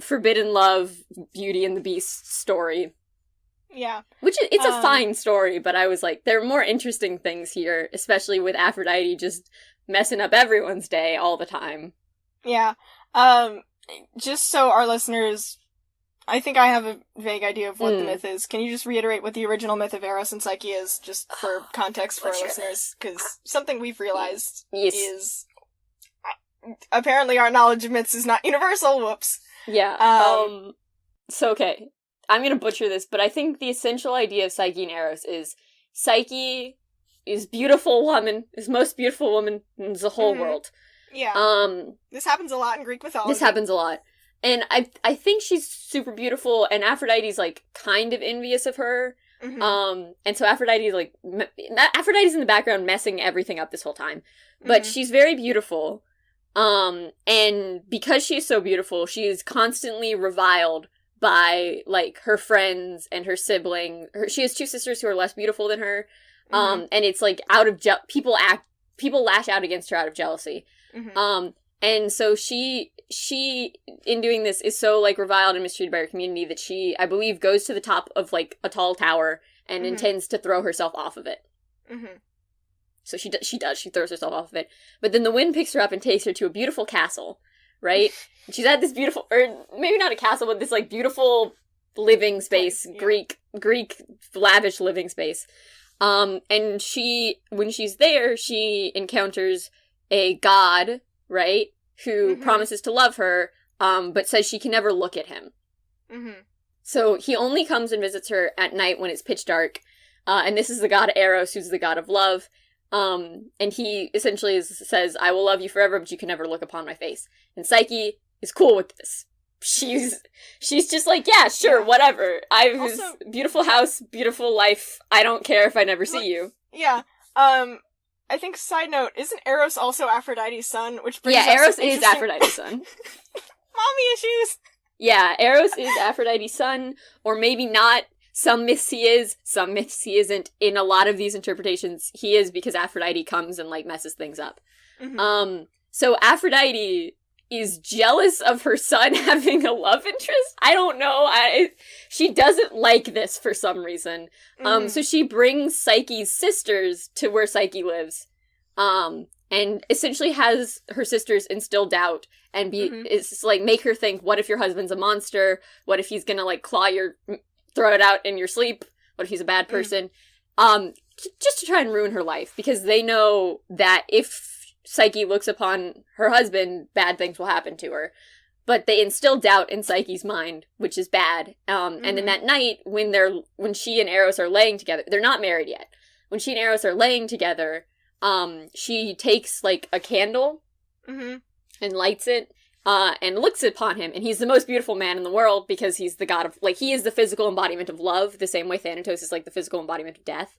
Forbidden Love, Beauty and the Beast story. Yeah. Which, it's a fine story, but I was like, there are more interesting things here, especially with Aphrodite just messing up everyone's day all the time. Yeah. Just so our listeners, I think I have a vague idea of what the myth is. Can you just reiterate what the original myth of Eros and Psyche is, just for context for our listeners? Because something we've realized is apparently our knowledge of myths is not universal. Whoops. Yeah. So, okay. I'm gonna butcher this, but I think the essential idea of Psyche and Eros is Psyche is beautiful woman, is most beautiful woman in the whole world. Yeah. This happens a lot in Greek mythology. This happens a lot. And I think she's super beautiful, and Aphrodite's, like, kind of envious of her. And so Aphrodite's, like, Aphrodite's in the background messing everything up this whole time. But she's very beautiful. And because she's so beautiful, she is constantly reviled by, like, her friends and her sibling. She has two sisters who are less beautiful than her. And it's, like, people lash out against her out of jealousy. And so she, in doing this, is so, like, reviled and mistreated by her community that she, I believe, goes to the top of, like, a tall tower and intends to throw herself off of it. So she throws herself off of it. But then the wind picks her up and takes her to a beautiful castle, right? And she's at this beautiful, or maybe not a castle, but this, like, beautiful living space, Greek lavish living space. And when she's there, she encounters a god, right, who promises to love her, but says she can never look at him. So he only comes and visits her at night when it's pitch dark, and this is the god Eros, who's the god of love, and he essentially says, I will love you forever, but you can never look upon my face. And Psyche is cool with this. She's just like, yeah, sure, whatever. Beautiful house, beautiful life. I don't care if I never see you. Yeah. I think, side note, isn't Eros also Aphrodite's son? Which brings up Eros is Aphrodite's son. Mommy issues! Yeah, Eros is Aphrodite's son, or maybe not. Some myths he is, some myths he isn't. In a lot of these interpretations, he is, because Aphrodite comes and, like, messes things up. So Aphrodite is jealous of her son having a love interest. I don't know. She doesn't like this for some reason. So she brings Psyche's sisters to where Psyche lives, and essentially has her sisters instill doubt and it's like, make her think, what if your husband's a monster? What if he's gonna, like, throw it out in your sleep? What if he's a bad person? Just to try and ruin her life, because they know that if Psyche looks upon her husband, bad things will happen to her. But they instill doubt in Psyche's mind, which is bad. And then that night, when she and Eros are laying together, they're not married yet. When she and Eros are laying together, she takes, like, a candle and lights it, and looks upon him. And he's the most beautiful man in the world, because he's the god of, like, he is the physical embodiment of love, the same way Thanatos is, like, the physical embodiment of death.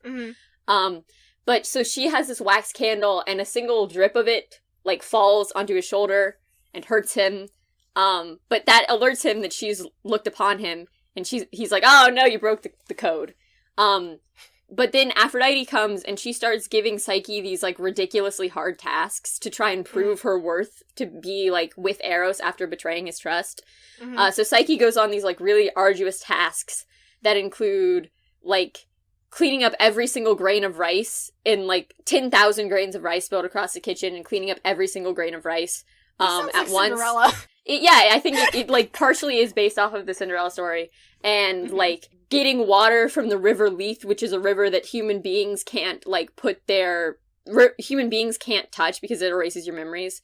But so she has this wax candle, and a single drip of it, like, falls onto his shoulder and hurts him. But that alerts him that she's looked upon him, and he's like, oh no, you broke the code. But then Aphrodite comes and she starts giving Psyche these, like, ridiculously hard tasks to try and prove her worth to be, like, with Eros after betraying his trust. So Psyche goes on these, like, really arduous tasks that include, like, cleaning up every single grain of rice in, like, 10,000 grains of rice spilled across the kitchen and cleaning up every single grain of rice sounds at like once. Cinderella. Yeah, I think it, like, partially is based off of the Cinderella story. And, like, getting water from the River Leith, which is a river that human beings can't, like, human beings can't touch because it erases your memories.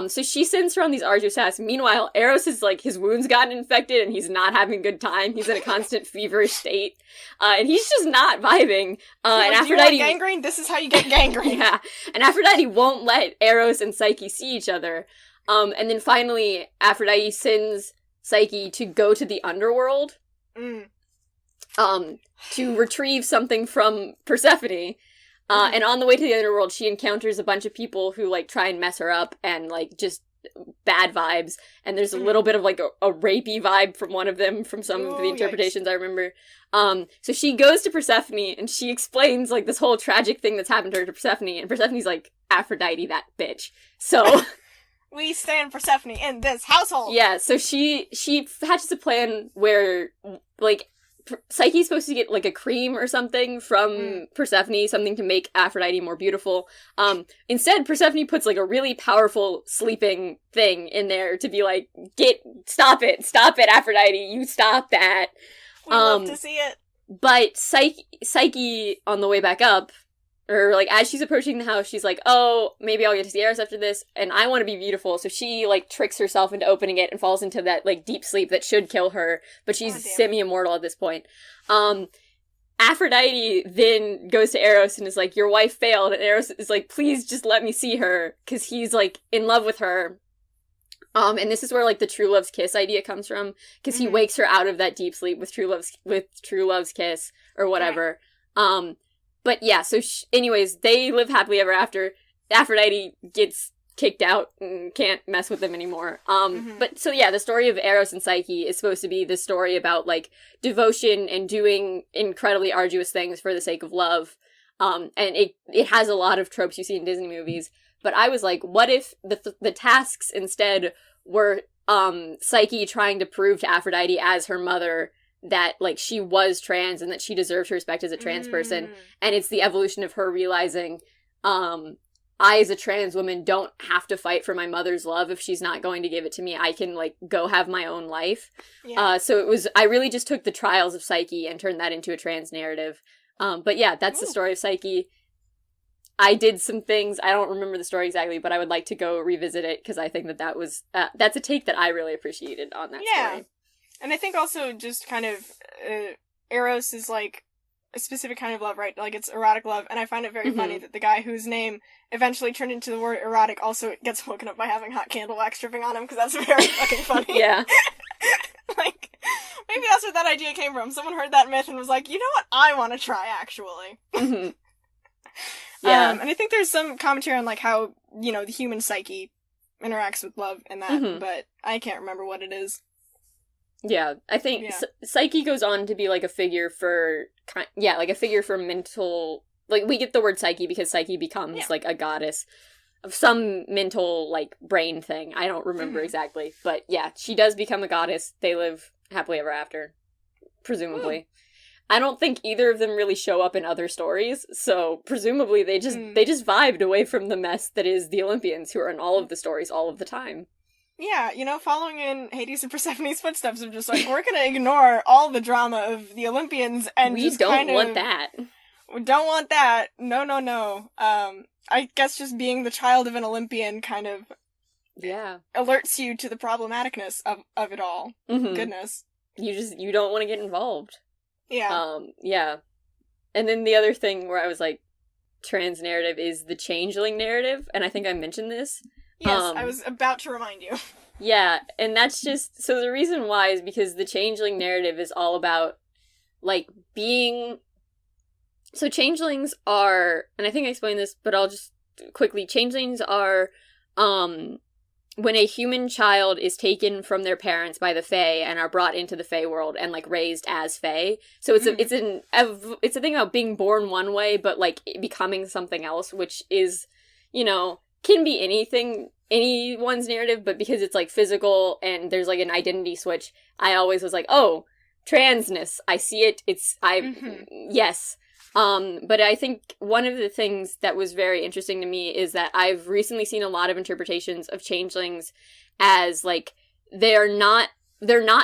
So she sends her on these arduous tasks. Meanwhile, Eros is, like, his wound's gotten infected and he's not having a good time. He's in a constant feverish state. And he's just not vibing. And Aphrodite... Do you want gangrene? This is how you get gangrene. Yeah. And Aphrodite won't let Eros and Psyche see each other. And then finally, Aphrodite sends Psyche to go to the underworld, to retrieve something from Persephone. And on the way to the underworld, she encounters a bunch of people who, like, try and mess her up and, like, just bad vibes. And there's a little bit of, like, a rapey vibe from one of them from some of the interpretations I remember. So she goes to Persephone and she explains, like, this whole tragic thing that's happened to her to Persephone. And Persephone's like, Aphrodite, that bitch. So... We stand Persephone in this household. Yeah, so she hatches a plan where, like, Psyche's supposed to get, like, a cream or something from Persephone, something to make Aphrodite more beautiful. Instead, Persephone puts, like, a really powerful sleeping thing in there to be like, stop it, Aphrodite, you stop that. We love to see it. But Psyche, on the way back up, or, like, as she's approaching the house, she's like, oh, maybe I'll get to see Eros after this, and I want to be beautiful, so she, like, tricks herself into opening it and falls into that, like, deep sleep that should kill her, but she's semi-immortal at this point. Aphrodite then goes to Eros and is like, your wife failed, and Eros is like, please just let me see her, because he's, like, in love with her. And this is where, like, the true love's kiss idea comes from, because he wakes her out of that deep sleep with true love's kiss, or whatever. But yeah, so anyways, they live happily ever after. Aphrodite gets kicked out and can't mess with them anymore. But so yeah, the story of Eros and Psyche is supposed to be the story about, like, devotion and doing incredibly arduous things for the sake of love. And it has a lot of tropes you see in Disney movies. But I was like, what if the tasks instead were Psyche trying to prove to Aphrodite as her mother that, like, she was trans and that she deserved her respect as a trans person. And it's the evolution of her realizing, I as a trans woman don't have to fight for my mother's love if she's not going to give it to me. I can, like, go have my own life. So I really just took the trials of Psyche and turned that into a trans narrative. But yeah, that's the story of Psyche. I did some things, I don't remember the story exactly, but I would like to go revisit it because I think that was, that's a take that I really appreciated on that story. And I think also just kind of, Eros is, like, a specific kind of love, right? Like, it's erotic love, and I find it very funny that the guy whose name eventually turned into the word erotic also gets woken up by having hot candle wax dripping on him, because that's very fucking funny. Yeah. Like, maybe that's where that idea came from. Someone heard that myth and was like, you know what I want to try, actually. Yeah. And I think there's some commentary on, like, how, you know, the human psyche interacts with love and that, but I can't remember what it is. Yeah, I think Psyche goes on to be, like, a figure for, like, a figure for mental, like, we get the word psyche because Psyche becomes, like, a goddess of some mental, like, brain thing. I don't remember exactly, but yeah, she does become a goddess. They live happily ever after, presumably. I don't think either of them really show up in other stories, so presumably they just vibed away from the mess that is the Olympians, who are in all of the stories all of the time. Yeah, you know, following in Hades and Persephone's footsteps of just, like, we're gonna ignore all the drama of the Olympians and we don't want that. We don't want that. No. I guess just being the child of an Olympian kind of alerts you to the problematicness of it all. Goodness. You don't want to get involved. Yeah. Yeah. And then the other thing where I was like, trans narrative is the changeling narrative, and I think I mentioned this. Yes, I was about to remind you. Yeah, and that's just, so the reason why is because the changeling narrative is all about, like, being, so changelings are, and I think I explained this, but I'll just quickly, changelings are, when a human child is taken from their parents by the Fae and are brought into the Fae world and, like, raised as Fae. So it's a thing about being born one way, but, like, becoming something else, which is, you know, can be anyone's narrative, but because it's, like, physical and there's, like, an identity switch, I always was like, oh, transness, I see it, yes. But I think one of the things that was very interesting to me is that I've recently seen a lot of interpretations of changelings as, like, they're not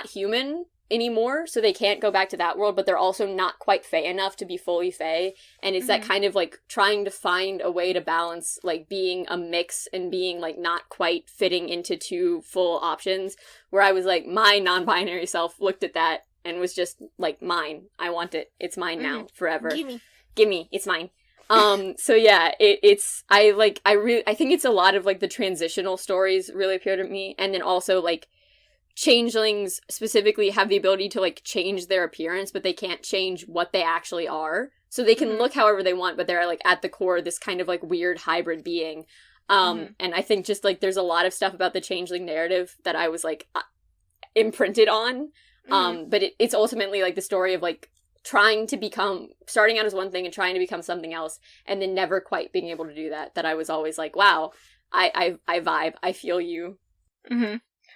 human anymore, so they can't go back to that world, but they're also not quite Fae enough to be fully Fae, and it's that kind of, like, trying to find a way to balance, like, being a mix and being, like, not quite fitting into two full options, where I was like, my non-binary self looked at that and was just like, mine. I want it. It's mine now, forever. Gimme. It's mine. So yeah, I think it's a lot of, like, the transitional stories really appeal to me, and then also, like, changelings specifically have the ability to, like, change their appearance, but they can't change what they actually are. So they can look however they want, but they're, like, at the core this kind of, like, weird hybrid being. And I think just, like, there's a lot of stuff about the changeling narrative that I was, like, imprinted on. But it's ultimately, like, the story of, like, starting out as one thing and trying to become something else, and then never quite being able to do that I was always like, wow, I vibe, I feel you.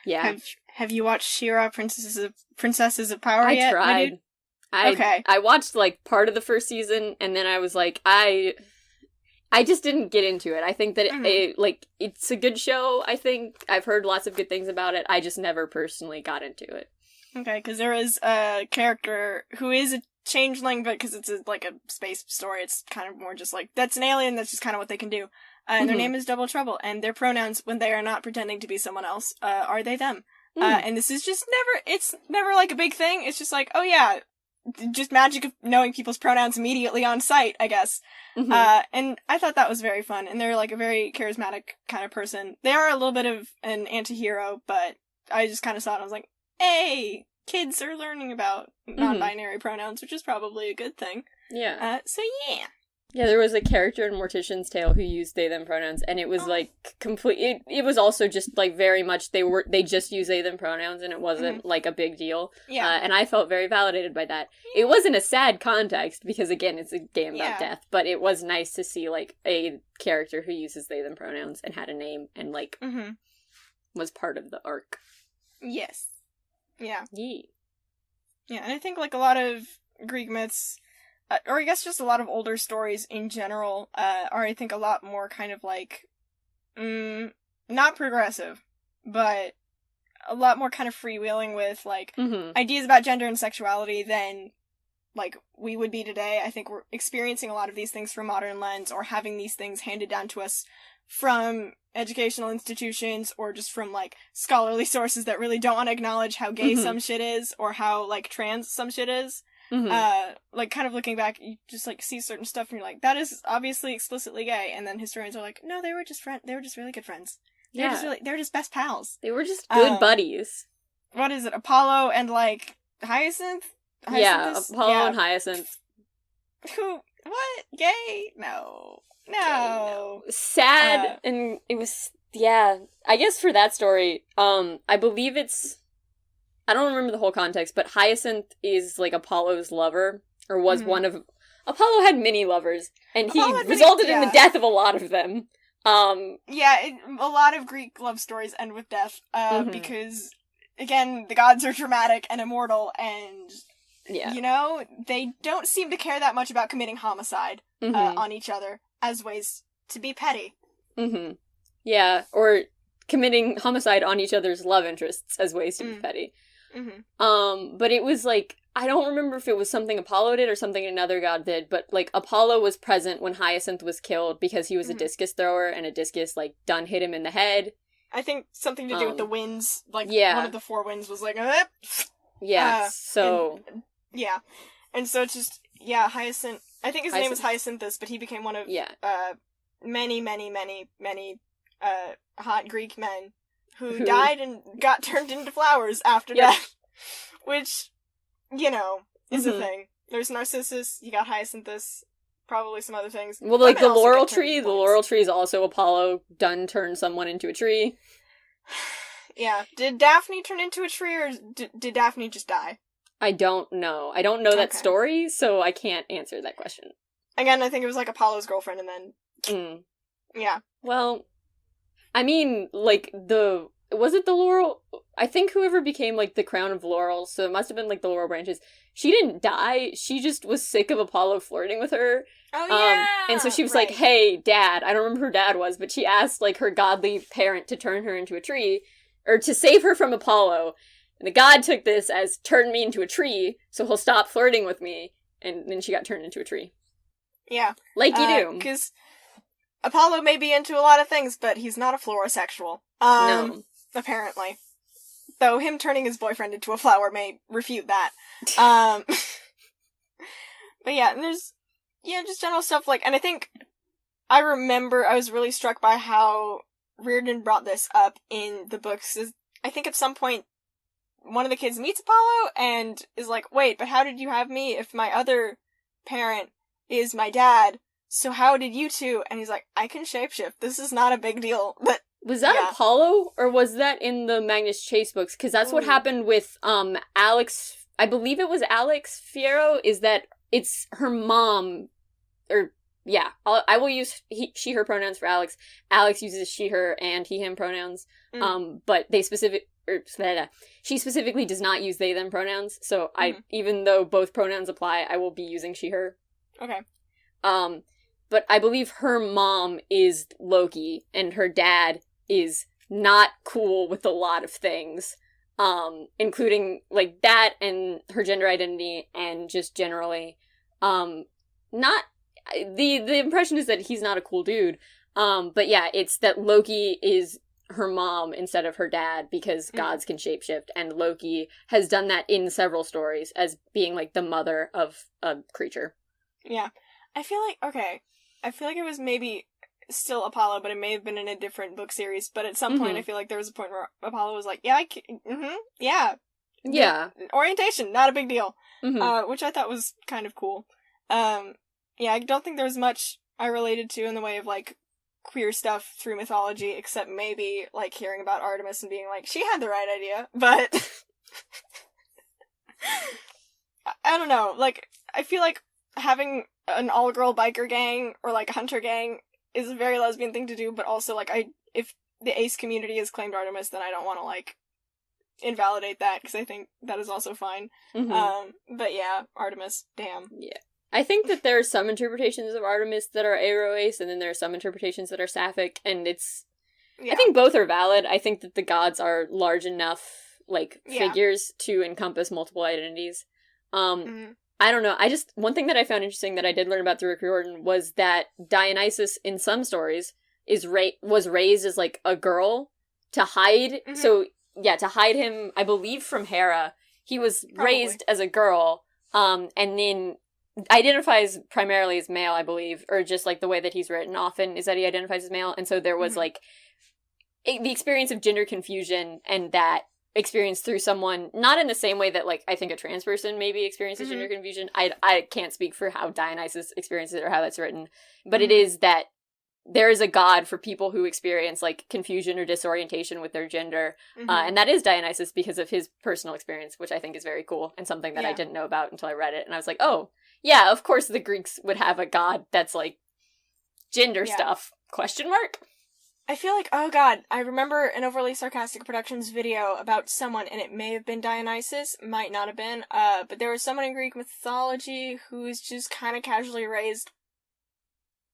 Yeah. Have you watched She-Ra Princesses of Power yet? I tried. I watched, like, part of the first season, and then I was like, I just didn't get into it. I think that it's a good show, I think. I've heard lots of good things about it. I just never personally got into it. Okay, because there is a character who is a changeling, but because it's like a space story, it's kind of more just like, that's an alien, that's just kind of what they can do. And their name is Double Trouble, and their pronouns, when they are not pretending to be someone else, are they them. And this is just it's never like a big thing, it's just like, oh yeah, just magic of knowing people's pronouns immediately on sight, I guess. And I thought that was very fun, and they're, like, a very charismatic kind of person. They are a little bit of an anti-hero, but I just kind of saw it and I was like, hey, kids are learning about non-binary pronouns, which is probably a good thing. Yeah. So yeah. Yeah, there was a character in Mortician's Tale who used they, them pronouns, and it was, like, complete. It was also just, like, very much, they just use they, them pronouns, and it wasn't, like, a big deal. Yeah. And I felt very validated by that. Yeah. It wasn't a sad context, because, again, it's a game about death, but it was nice to see, like, a character who uses they, them pronouns and had a name and, like, was part of the arc. Yes. Yeah. Yee. Yeah, and I think, like, a lot of Greek myths, or I guess just a lot of older stories in general, are, I think, a lot more kind of, like, not progressive, but a lot more kind of freewheeling with, like, ideas about gender and sexuality than, like, we would be today. I think we're experiencing a lot of these things from modern lens, or having these things handed down to us from educational institutions, or just from, like, scholarly sources that really don't want to acknowledge how gay some shit is, or how, like, trans some shit is. Like, kind of looking back, you just, like, see certain stuff and you're like, that is obviously explicitly gay, and then historians are like, no, they were just really good friends. They're just best pals. They were just good buddies. What is it, Apollo and, like, Hyacinth? Yeah, Apollo and Hyacinth. Who, what? Gay? No. Sad, and it was, I guess for that story, I believe I don't remember the whole context, but Hyacinth is, like, Apollo's lover, or was one of... Apollo had many lovers, and he resulted in the death of a lot of them. A lot of Greek love stories end with death, because, again, the gods are dramatic and immortal, and, you know, they don't seem to care that much about committing homicide on each other as ways to be petty. Yeah, or committing homicide on each other's love interests as ways to be petty. But it was, like, I don't remember if it was something Apollo did or something another god did, but, like, Apollo was present when Hyacinth was killed because he was a discus thrower, and a discus, like, done hit him in the head. I think something to do with the winds, like, one of the four winds was like, so... And so it's just, Hyacinth, I think his name was Hyacinthus, but he became one of many, many, many, many hot Greek men who died and got turned into flowers after death. Which, you know, is a thing. There's Narcissus, you got Hyacinthus, probably some other things. Well, like, the laurel tree is also Apollo done turn someone into a tree. Yeah. Did Daphne turn into a tree, or did Daphne just die? I don't know. I don't know that Okay. story, so I can't answer that question. Again, I think it was like Apollo's girlfriend, and then yeah. Well, I mean, like, was it the laurel? I think whoever became, like, the crown of laurel, so it must have been, like, the laurel branches. She didn't die. She just was sick of Apollo flirting with her. Oh, yeah! And so she was right. like, hey, dad. I don't remember who her dad was, but she asked, like, her godly parent to turn her into a tree, or to save her from Apollo. And the god took this as, turn me into a tree, so he'll stop flirting with me. And then she got turned into a tree. Yeah. Like you do. Because Apollo may be into a lot of things, but he's not a florosexual. No. Apparently. Though him turning his boyfriend into a flower may refute that. But yeah, there's, just general stuff like, and I remember I was really struck by how Riordan brought this up in the books. I think at some point, one of the kids meets Apollo and is like, wait, but how did you have me if my other parent is my dad? So how did you two? And he's like, I can shapeshift. This is not a big deal. But was that Apollo, or was that in the Magnus Chase books? Because that's what happened with Alex. I believe it was Alex Fierro. Is that it's her mom, or yeah, I will use she her pronouns for Alex. Alex uses she her and he him pronouns. But they she specifically does not use they them pronouns. So even though both pronouns apply, I will be using she her. Okay. But I believe her mom is Loki, and her dad is not cool with a lot of things, including, like, that and her gender identity, and just generally, not, the impression is that he's not a cool dude, but yeah, it's that Loki is her mom instead of her dad, because gods can shapeshift, and Loki has done that in several stories, as being, like, the mother of a creature. Yeah. I feel like it was maybe still Apollo, but it may have been in a different book series. But at some point, I feel like there was a point where Apollo was like, yeah, yeah. Yeah. Orientation, not a big deal. Which I thought was kind of cool. Yeah, I don't think there was much I related to in the way of, like, queer stuff through mythology, except maybe, like, hearing about Artemis and being like, she had the right idea, but I don't know, like, I feel like having an all-girl biker gang, or, like, a hunter gang, is a very lesbian thing to do, but also, like, if the ace community has claimed Artemis, then I don't want to, like, invalidate that, because I think that is also fine. But yeah, Artemis, damn. Yeah. I think that there are some interpretations of Artemis that are aro-ace, and then there are some interpretations that are sapphic, and it's... Yeah. I think both are valid. I think that the gods are large enough, like, figures to encompass multiple identities. I don't know. One thing that I found interesting that I did learn about through Rick Riordan was that Dionysus, in some stories, was raised as, like, a girl to hide. So, yeah, to hide him, I believe, from Hera. He was raised as a girl, and then identifies primarily as male, I believe, or just, like, the way that he's written often is that he identifies as male, and so there was, like, the experience of gender confusion, and that experience through someone, not in the same way that, like, I think a trans person maybe experiences gender confusion. I can't speak for how Dionysus experiences it or how that's written, but it is that there is a god for people who experience, like, confusion or disorientation with their gender, and that is Dionysus because of his personal experience, which I think is very cool, and something that I didn't know about until I read it, and I was like, oh, yeah, of course the Greeks would have a god that's, like, gender stuff, question mark? I feel like, oh god, I remember an Overly Sarcastic Productions video about someone, and it may have been Dionysus, might not have been, but there was someone in Greek mythology who was just kind of casually raised,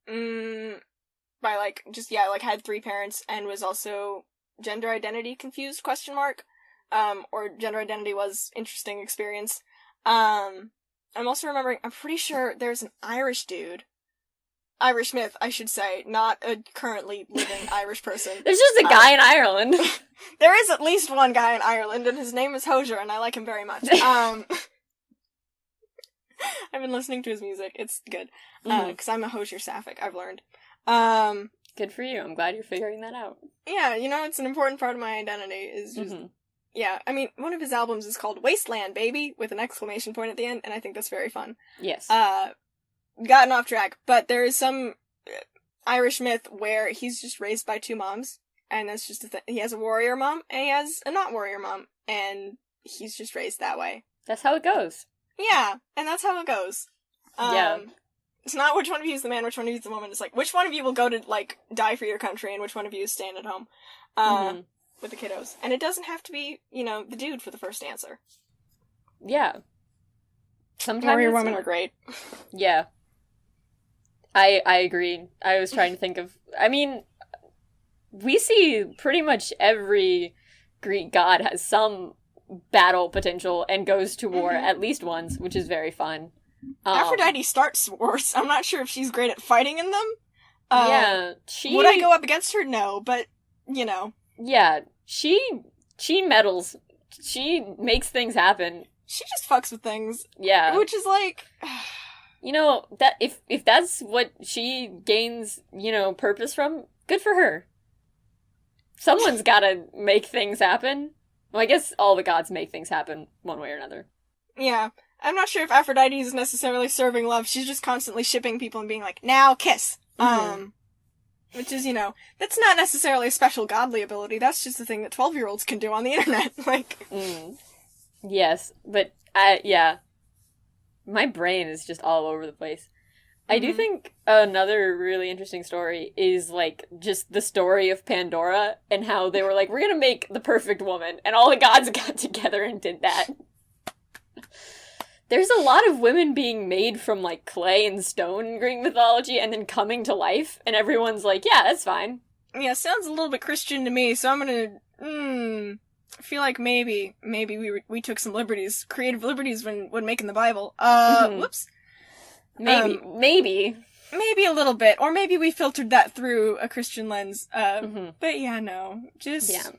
by, like, just, like, had 3 parents, and was also gender identity confused, question mark, or gender identity was interesting experience. I'm also remembering, I'm pretty sure there's an Irish myth, I should say, not a currently living Irish person. There's just a guy in Ireland. There is at least one guy in Ireland, and his name is Hozier, and I like him very much. I've been listening to his music, it's good. Because I'm a Hozier sapphic, I've learned. Good for you, I'm glad you're figuring that out. Yeah, it's an important part of my identity, is just... Yeah, I mean, one of his albums is called Wasteland, Baby, with an exclamation point at the end, and I think that's very fun. Yes. Gotten off track, but there is some Irish myth where he's just raised by 2 moms, And that's just he has a warrior mom, and he has a not warrior mom, and he's just raised that way. That's how it goes. Yeah, and that's how it goes. Yeah. It's not which one of you is the man, which one of you is the woman. It's like, which one of you will go to, like, die for your country, and which one of you is staying at home with the kiddos. And it doesn't have to be, the dude for the first answer. Yeah. Sometimes warrior women are great. Yeah. I agree. I was trying to think of... I mean, we see pretty much every Greek god has some battle potential and goes to war at least once, which is very fun. Aphrodite starts wars. I'm not sure if she's great at fighting in them. Yeah, Would I go up against her? No, but, Yeah, she meddles. She makes things happen. She just fucks with things. Yeah. Which is like... that if that's what she gains, purpose from, good for her. Someone's gotta make things happen. Well, I guess all the gods make things happen one way or another. Yeah. I'm not sure if Aphrodite is necessarily serving love. She's just constantly shipping people and being like, now kiss. Which is, that's not necessarily a special godly ability. That's just a thing that 12-year-olds can do on the internet. Yes, but, yeah. My brain is just all over the place. I do think another really interesting story is, like, just the story of Pandora and how they were like, we're gonna make the perfect woman, and all the gods got together and did that. There's a lot of women being made from, like, clay and stone in Greek mythology and then coming to life, and everyone's like, yeah, that's fine. Yeah, sounds a little bit Christian to me, so I'm gonna, I feel like maybe we took some creative liberties when making the Bible. Whoops. Maybe a little bit, or maybe we filtered that through a Christian lens. But yeah, no, just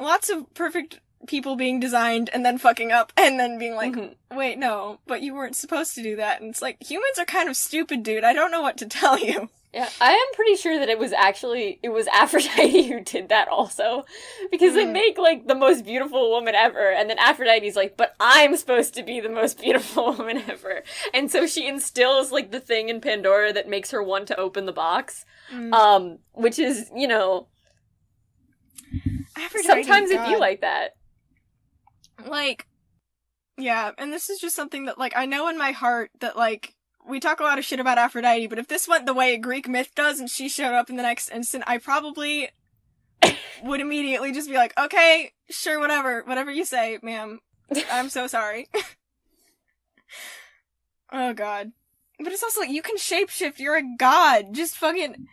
lots of perfect people being designed and then fucking up and then being like, wait, no, but you weren't supposed to do that. And it's like, humans are kind of stupid, dude. I don't know what to tell you. Yeah, I am pretty sure that it was Aphrodite who did that also. Because they make, like, the most beautiful woman ever, and then Aphrodite's like, but I'm supposed to be the most beautiful woman ever. And so she instills, like, the thing in Pandora that makes her want to open the box. Which is, Aphrodite, sometimes it'd be like that. Like, yeah, and this is just something that, like, I know in my heart that, like, we talk a lot of shit about Aphrodite, but if this went the way a Greek myth does and she showed up in the next instant, I probably would immediately just be like, okay, sure, whatever you say, ma'am. I'm so sorry. Oh, God. But it's also like, you can shapeshift, you're a god, just fucking...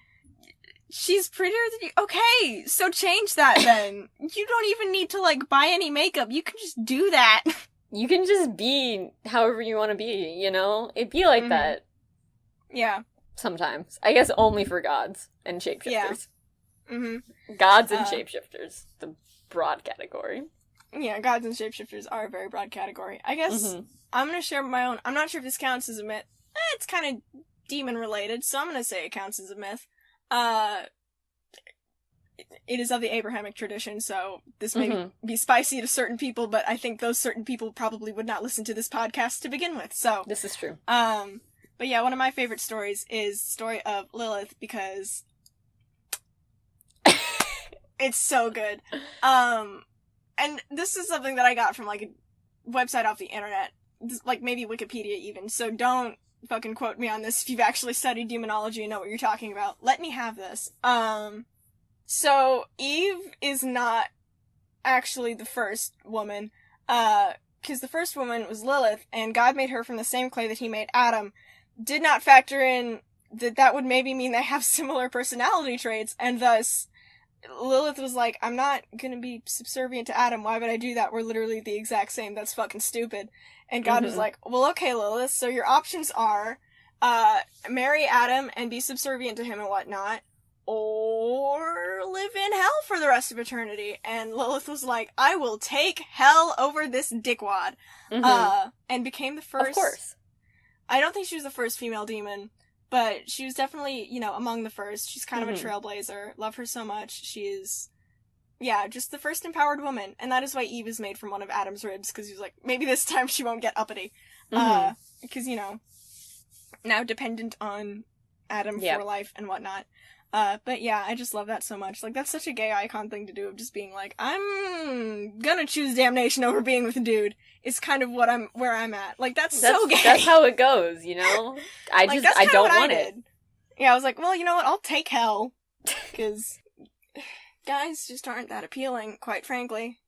She's prettier than you. Okay, so change that then. You don't even need to, like, buy any makeup, you can just do that. You can just be however you want to be, It'd be like that. Yeah. Sometimes. I guess only for gods and shapeshifters. Yeah. Gods and shapeshifters, the broad category. Yeah, gods and shapeshifters are a very broad category. I guess I'm gonna share my own... I'm not sure if this counts as a myth. It's kind of demon-related, so I'm gonna say it counts as a myth. It is of the Abrahamic tradition, so this may be spicy to certain people, but I think those certain people probably would not listen to this podcast to begin with, so... This is true. But yeah, one of my favorite stories is the story of Lilith, because... it's so good. And this is something that I got from, like, a website off the internet, like, maybe Wikipedia even, so don't fucking quote me on this if you've actually studied demonology and know what you're talking about. Let me have this. So, Eve is not actually the first woman, because the first woman was Lilith, and God made her from the same clay that he made Adam. Did not factor in that would maybe mean they have similar personality traits, and thus, Lilith was like, I'm not gonna be subservient to Adam, why would I do that? We're literally the exact same, that's fucking stupid. And God was like, well, okay, Lilith, so your options are, marry Adam and be subservient to him and whatnot, or live in hell for the rest of eternity. And Lilith was like, I will take hell over this dickwad. And became the first... Of course. I don't think she was the first female demon, but she was definitely, among the first. She's kind of a trailblazer. Love her so much. She is, just the first empowered woman. And that is why Eve is made from one of Adam's ribs, because he was like, maybe this time she won't get uppity. Because, now dependent on Adam for life and whatnot. But yeah, I just love that so much. Like, that's such a gay icon thing to do, of just being like, I'm gonna choose damnation over being with a dude. It's kind of where I'm at. Like, that's so gay. That's how it goes, you know? I don't want it. Yeah, I was like, well, you know what? I'll take hell. Because guys just aren't that appealing, quite frankly.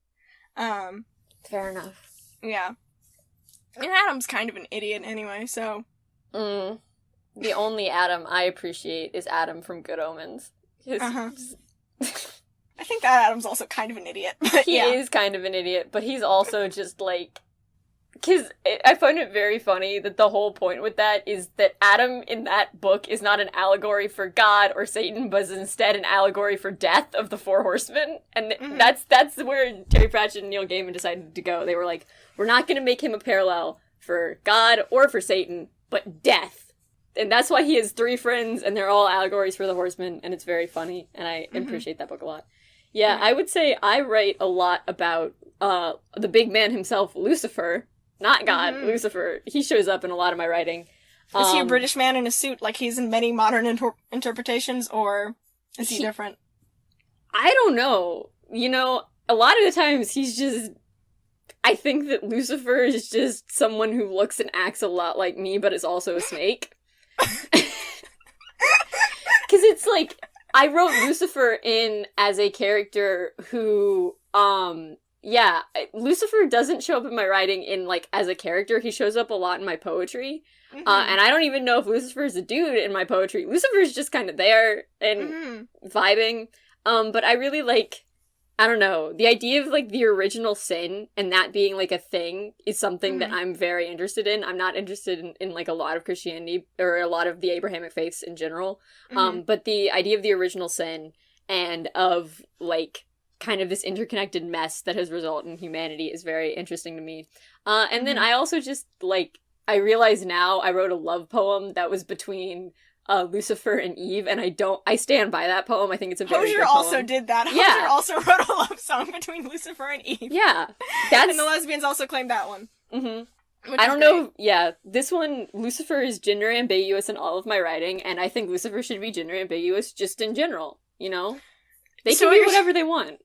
Fair enough. Yeah. And Adam's kind of an idiot anyway, so. The only Adam I appreciate is Adam from Good Omens. I think that Adam's also kind of an idiot. But he is kind of an idiot, but he's also just like... Because I find it very funny that the whole point with that is that Adam in that book is not an allegory for God or Satan, but is instead an allegory for death of the Four Horsemen. And that's where Terry Pratchett and Neil Gaiman decided to go. They were like, we're not going to make him a parallel for God or for Satan, but death. And that's why he has 3 friends, and they're all allegories for the Horsemen, and it's very funny, and I appreciate that book a lot. Yeah, I would say I write a lot about the big man himself, Lucifer. Not God, Lucifer. He shows up in a lot of my writing. Is he a British man in a suit like he's in many modern interpretations, or is he different? I don't know. You know, a lot of the times he's just... I think that Lucifer is just someone who looks and acts a lot like me, but is also a snake. Because it's like, I wrote Lucifer in as a character who, yeah, Lucifer doesn't show up in my writing in, like, as a character. He shows up a lot in my poetry. And I don't even know if Lucifer is a dude in my poetry. Lucifer's just kind of there and vibing. But I really, like, I don't know, the idea of, like, the original sin and that being, like, a thing is something that I'm very interested in. I'm not interested in, like, a lot of Christianity or a lot of the Abrahamic faiths in general. But the idea of the original sin and of, like, kind of this interconnected mess that has resulted in humanity is very interesting to me. And then I also just, like, I realize now I wrote a love poem that was between Lucifer and Eve, and I stand by that poem. I think it's a very Hosier good poem. also did that. Yeah. Hosier also wrote a love song between Lucifer and Eve. Yeah. And the lesbians also claimed that one. I don't know. Yeah, this one, Lucifer is gender ambiguous in all of my writing, and I think Lucifer should be gender ambiguous just in general, you know? They can do whatever they want.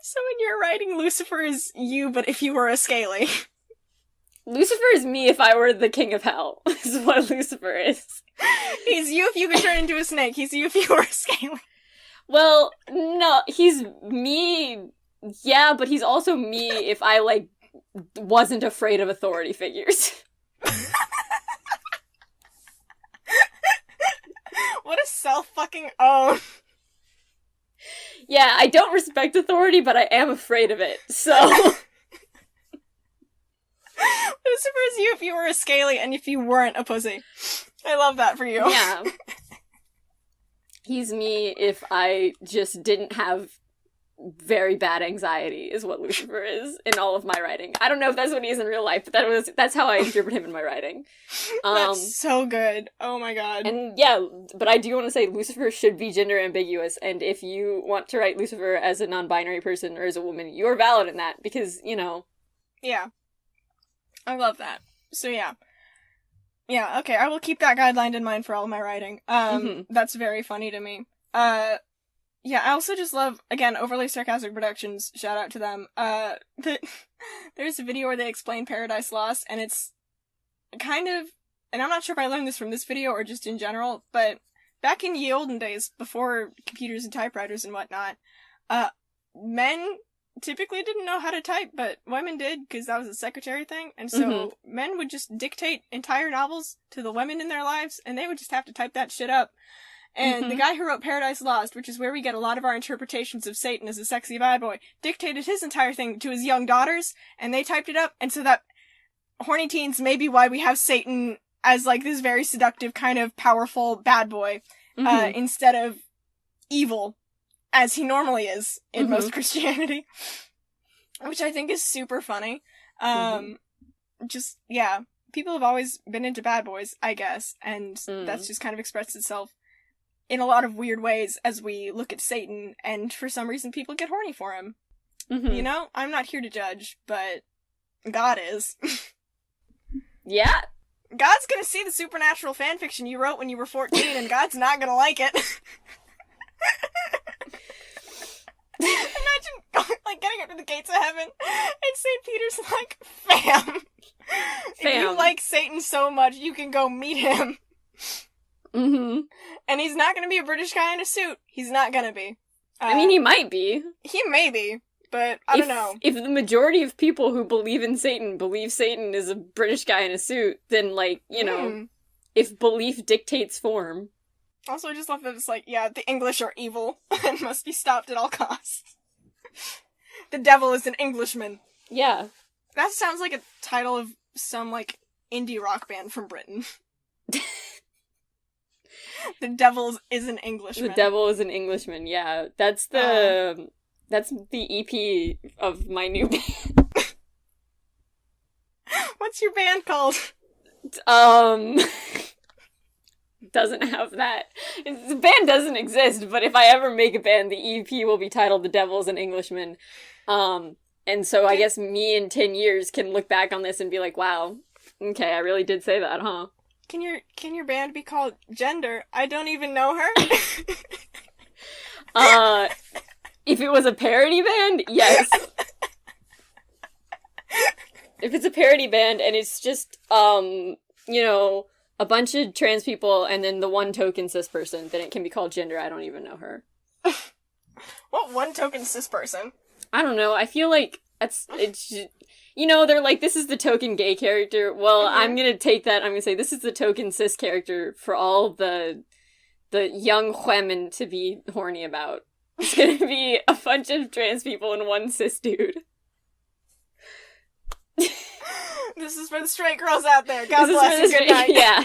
So in your writing, Lucifer is you, but if you were a scaly. Lucifer is me if I were the king of hell, is what Lucifer is. He's you if you could turn into a snake. He's you if you were a scaly. Well, no, he's me, yeah, but he's also me if I, like, wasn't afraid of authority figures. What a self-fucking-own. Yeah, I don't respect authority, but I am afraid of it, so... Lucifer is you if you were a scaly and if you weren't a pussy. I love that for you. Yeah. He's me if I just didn't have very bad anxiety, is what Lucifer is in all of my writing. I don't know if that's what he is in real life, but that's how I interpret him in my writing. That's so good. Oh my god. And yeah, but I do want to say Lucifer should be gender ambiguous, and if you want to write Lucifer as a non-binary person or as a woman, you're valid in that, because, you know... Yeah. I love that. So yeah. Yeah, okay, I will keep that guideline in mind for all of my writing. That's very funny to me. Yeah, I also just love, again, Overly Sarcastic Productions, shout out to them. There's a video where they explain Paradise Lost, and it's kind of, and I'm not sure if I learned this from this video or just in general, but back in ye olden days, before computers and typewriters and whatnot, men typically didn't know how to type, but women did, because that was a secretary thing, and so men would just dictate entire novels to the women in their lives, and they would just have to type that shit up. And the guy who wrote Paradise Lost, which is where we get a lot of our interpretations of Satan as a sexy bad boy, dictated his entire thing to his young daughters, and they typed it up, and so that horny teens may be why we have Satan as, like, this very seductive, kind of powerful bad boy, instead of evil, as he normally is in most Christianity. Which I think is super funny. Just, yeah. People have always been into bad boys, I guess, and that's just kind of expressed itself in a lot of weird ways as we look at Satan, and for some reason people get horny for him. You know? I'm not here to judge, but God is. Yeah. God's gonna see the supernatural fanfiction you wrote when you were 14, and God's not gonna like it. the gates of heaven, and St. Peter's like, fam. If you like Satan so much, you can go meet him. Mm-hmm. And he's not gonna be a British guy in a suit. He's not gonna be. I mean, he might be. He may be, but I don't know. If the majority of people who believe in Satan believe Satan is a British guy in a suit, then, like, you know, if belief dictates form. Also, I just love that it's like, yeah, the English are evil and must be stopped at all costs. The devil is an Englishman. Yeah. That sounds like a title of some, like, indie rock band from Britain. The devil is an Englishman. The devil is an Englishman, yeah. That's the EP of my new band. What's your band called? Doesn't have that. The band doesn't exist, but if I ever make a band, the EP will be titled The Devil is an Englishman. And so I guess me in 10 years can look back on this and be like, wow, okay, I really did say that, huh? Can your band be called Gender? I don't even know her. If it was a parody band, yes. If it's a parody band and it's just, you know, a bunch of trans people and then the one token cis person, then it can be called Gender. I don't even know her. What one token cis person? I don't know. I feel like it's you know, they're like, this is the token gay character. Well, I'm gonna take that. I'm gonna say this is the token cis character for all the young women to be horny about. It's gonna be a bunch of trans people and one cis dude. This is for the straight girls out there. God bless you. Good night. Yeah.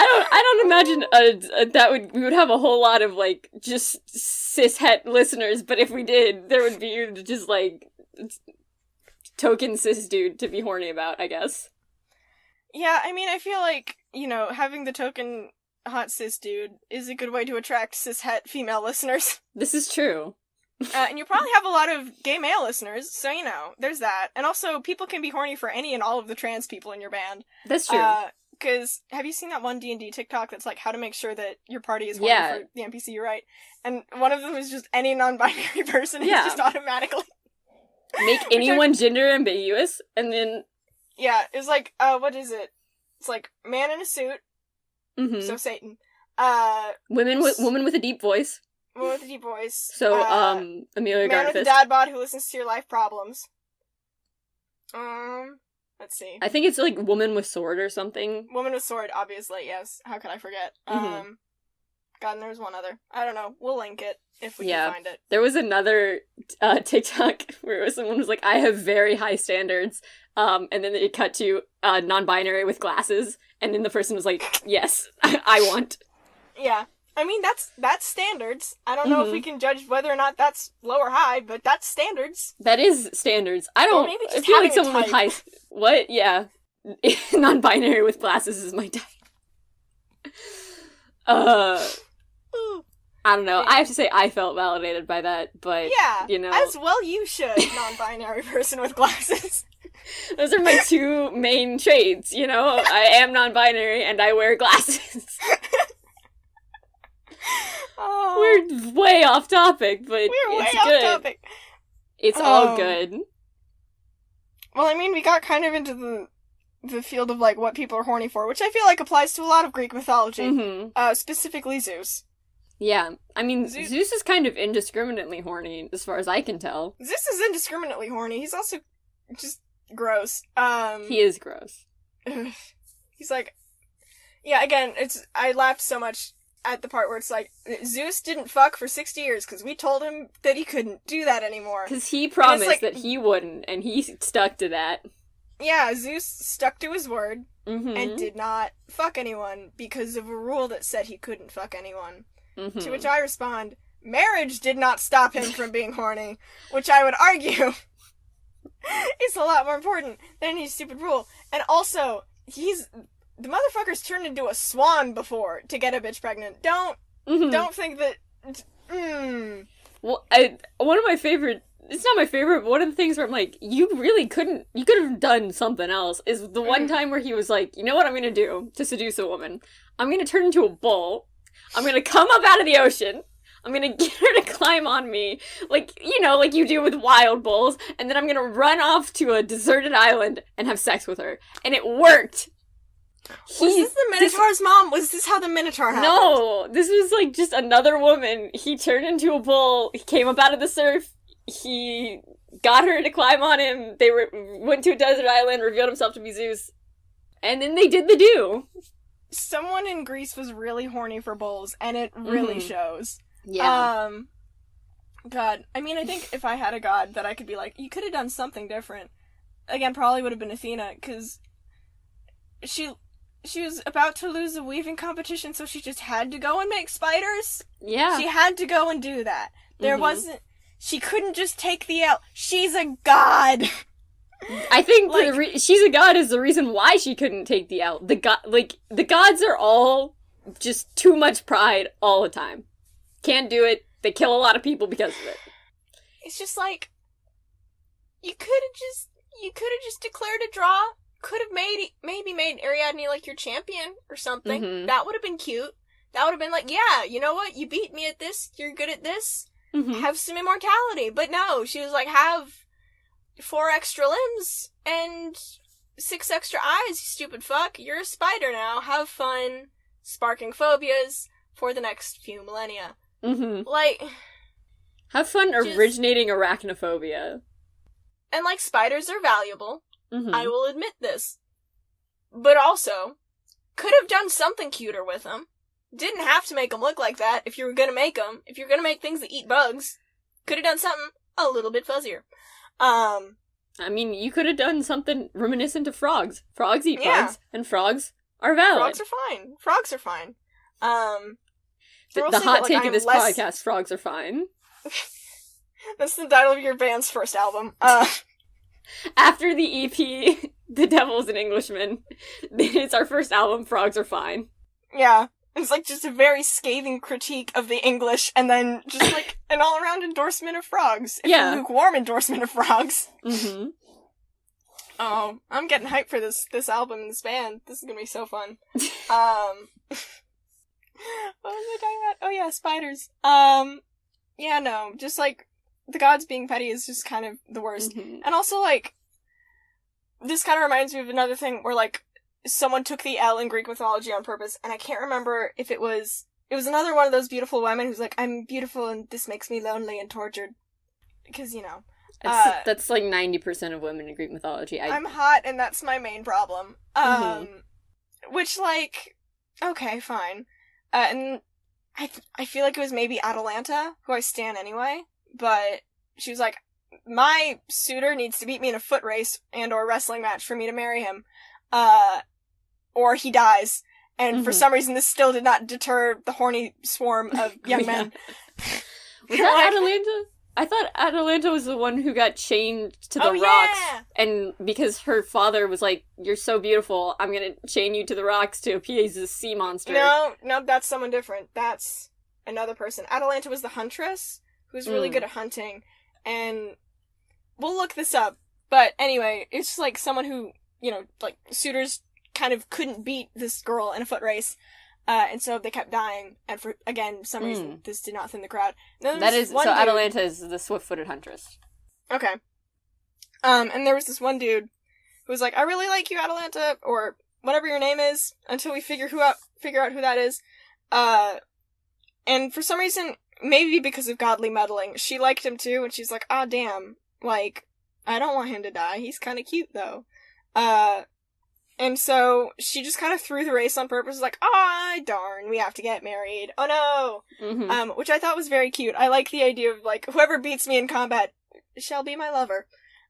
I don't imagine we would have a whole lot of, like, just cis-het listeners, but if we did, there would be just, like, token cis dude to be horny about, I guess. Yeah, I mean, I feel like, you know, having the token hot cis dude is a good way to attract cis-het female listeners. This is true. And you probably have a lot of gay male listeners, so, you know, there's that. And also, people can be horny for any and all of the trans people in your band. That's true. Because, have you seen that one D&D TikTok that's like, how to make sure that your party is horny for the NPC you write? And one of them is just any non-binary person is just automatically... Make anyone gender ambiguous, and then... Yeah, it was like, what is it? It's like, man in a suit, so Satan. Woman with a deep voice. Woman with a deep voice. So, Amelia Garfist. Man with a dad bod who listens to your life problems. Let's see. I think it's like woman with sword or something. Woman with sword, obviously, yes. How could I forget? God, and there was one other. I don't know. We'll link it if we can find it. There was another TikTok where someone was like, I have very high standards. And then it cut to non-binary with glasses. And then the person was like, yes, I want. Yeah. I mean, that's standards. I don't know if we can judge whether or not that's low or high, but that's standards. That is standards. I don't... maybe just I feel like having someone a with high... What? Yeah. Non-binary with glasses is my type. I don't know. I have to say I felt validated by that, but, you know... as well you should, non-binary person with glasses. Those are my two main traits, you know? I am non-binary and I wear glasses. We're way off topic, but it's good. Off topic. It's all good. Well, I mean, we got kind of into the field of, like, what people are horny for, which I feel like applies to a lot of Greek mythology. Specifically Zeus. Yeah. I mean, Zeus is kind of indiscriminately horny, as far as I can tell. Zeus is indiscriminately horny. He's also just gross. He is gross. He's like... Yeah, again, I laughed so much at the part where it's like, Zeus didn't fuck for 60 years because we told him that he couldn't do that anymore. Because he promised that he wouldn't, and he stuck to that. Yeah, Zeus stuck to his word and did not fuck anyone because of a rule that said he couldn't fuck anyone. To which I respond, marriage did not stop him from being horny, which I would argue is a lot more important than any stupid rule. And also, the motherfucker's turned into a swan before to get a bitch pregnant. Don't think that... Well, one of my favorite... It's not my favorite, but one of the things where I'm like, you could have done something else, is the one time where he was like, you know what I'm gonna do to seduce a woman? I'm gonna turn into a bull. I'm gonna come up out of the ocean. I'm gonna get her to climb on me, like, you know, like you do with wild bulls, and then I'm gonna run off to a deserted island and have sex with her. And it worked! Was this the Minotaur's mom? Was this how the Minotaur happened? No! This was, like, just another woman. He turned into a bull, he came up out of the surf, he got her to climb on him, they went to a desert island, revealed himself to be Zeus, and then they did the do. Someone in Greece was really horny for bulls, and it really shows. Yeah. God. I mean, I think if I had a god that I could be like, you could have done something different. Again, probably would have been Athena, because she was about to lose a weaving competition, so she just had to go and make spiders. Yeah. She had to go and do that. There wasn't... She couldn't just take the L. She's a god! I think she's a god is the reason why she couldn't take the L. The gods are all just too much pride all the time. Can't do it. They kill a lot of people because of it. It's just like, you could have just declared a draw. Could have maybe made Ariadne like your champion or something. That would have been cute. That would have been like, yeah, you know what? You beat me at this. You're good at this. Have some immortality. But no, she was like, have 4 extra limbs and 6 extra eyes, you stupid fuck. You're a spider now. Have fun sparking phobias for the next few millennia. Like... Have fun originating arachnophobia. And, like, spiders are valuable. I will admit this. But also, could have done something cuter with them. Didn't have to make them look like that if you were gonna make them. If you're gonna make things that eat bugs, could have done something a little bit fuzzier. I mean, you could have done something reminiscent of frogs. Frogs eat bugs, and frogs are valid. Frogs are fine. The hot take of this podcast, frogs are fine. That's the title of your band's first album. After the EP, The Devil's an Englishman, it's our first album, Frogs Are Fine. Yeah. It's like just a very scathing critique of the English, and then just like an all-around endorsement of frogs. A lukewarm endorsement of frogs. Oh, I'm getting hyped for this album and this band. This is gonna be so fun. What was I talking about? Oh yeah, spiders. Yeah, no, just like, the gods being petty is just kind of the worst. And also, like, this kind of reminds me of another thing where, like, someone took the L in Greek mythology on purpose, and I can't remember if it was another one of those beautiful women who's like, I'm beautiful and this makes me lonely and tortured. Because, you know. That's like 90% of women in Greek mythology. I'm hot and that's my main problem. Which, like, okay, fine. And I feel like it was maybe Atalanta, who I stan anyway, but she was like, my suitor needs to beat me in a foot race and or wrestling match for me to marry him. Or he dies. And for some reason, this still did not deter the horny swarm of young men. Was that Atalanta? I thought Atalanta was the one who got chained to the rocks. And because her father was like, you're so beautiful, I'm gonna chain you to the rocks to appease this sea monster. No, that's someone different. That's another person. Atalanta was the huntress, who's really good at hunting. And we'll look this up. But anyway, it's just like someone who, you know, like, suitors kind of couldn't beat this girl in a foot race. And so they kept dying, and for, again, some reason, this did not thin the crowd. Atalanta is the swift-footed huntress. Okay. And there was this one dude who was like, I really like you, Atalanta, or whatever your name is, until we figure out who that is. And for some reason, maybe because of godly meddling, she liked him too, and she's like, ah, damn, like, I don't want him to die, he's kinda cute, though. And so she just kind of threw the race on purpose, like, ah, darn, we have to get married. Oh no! Which I thought was very cute. I like the idea of, like, whoever beats me in combat shall be my lover.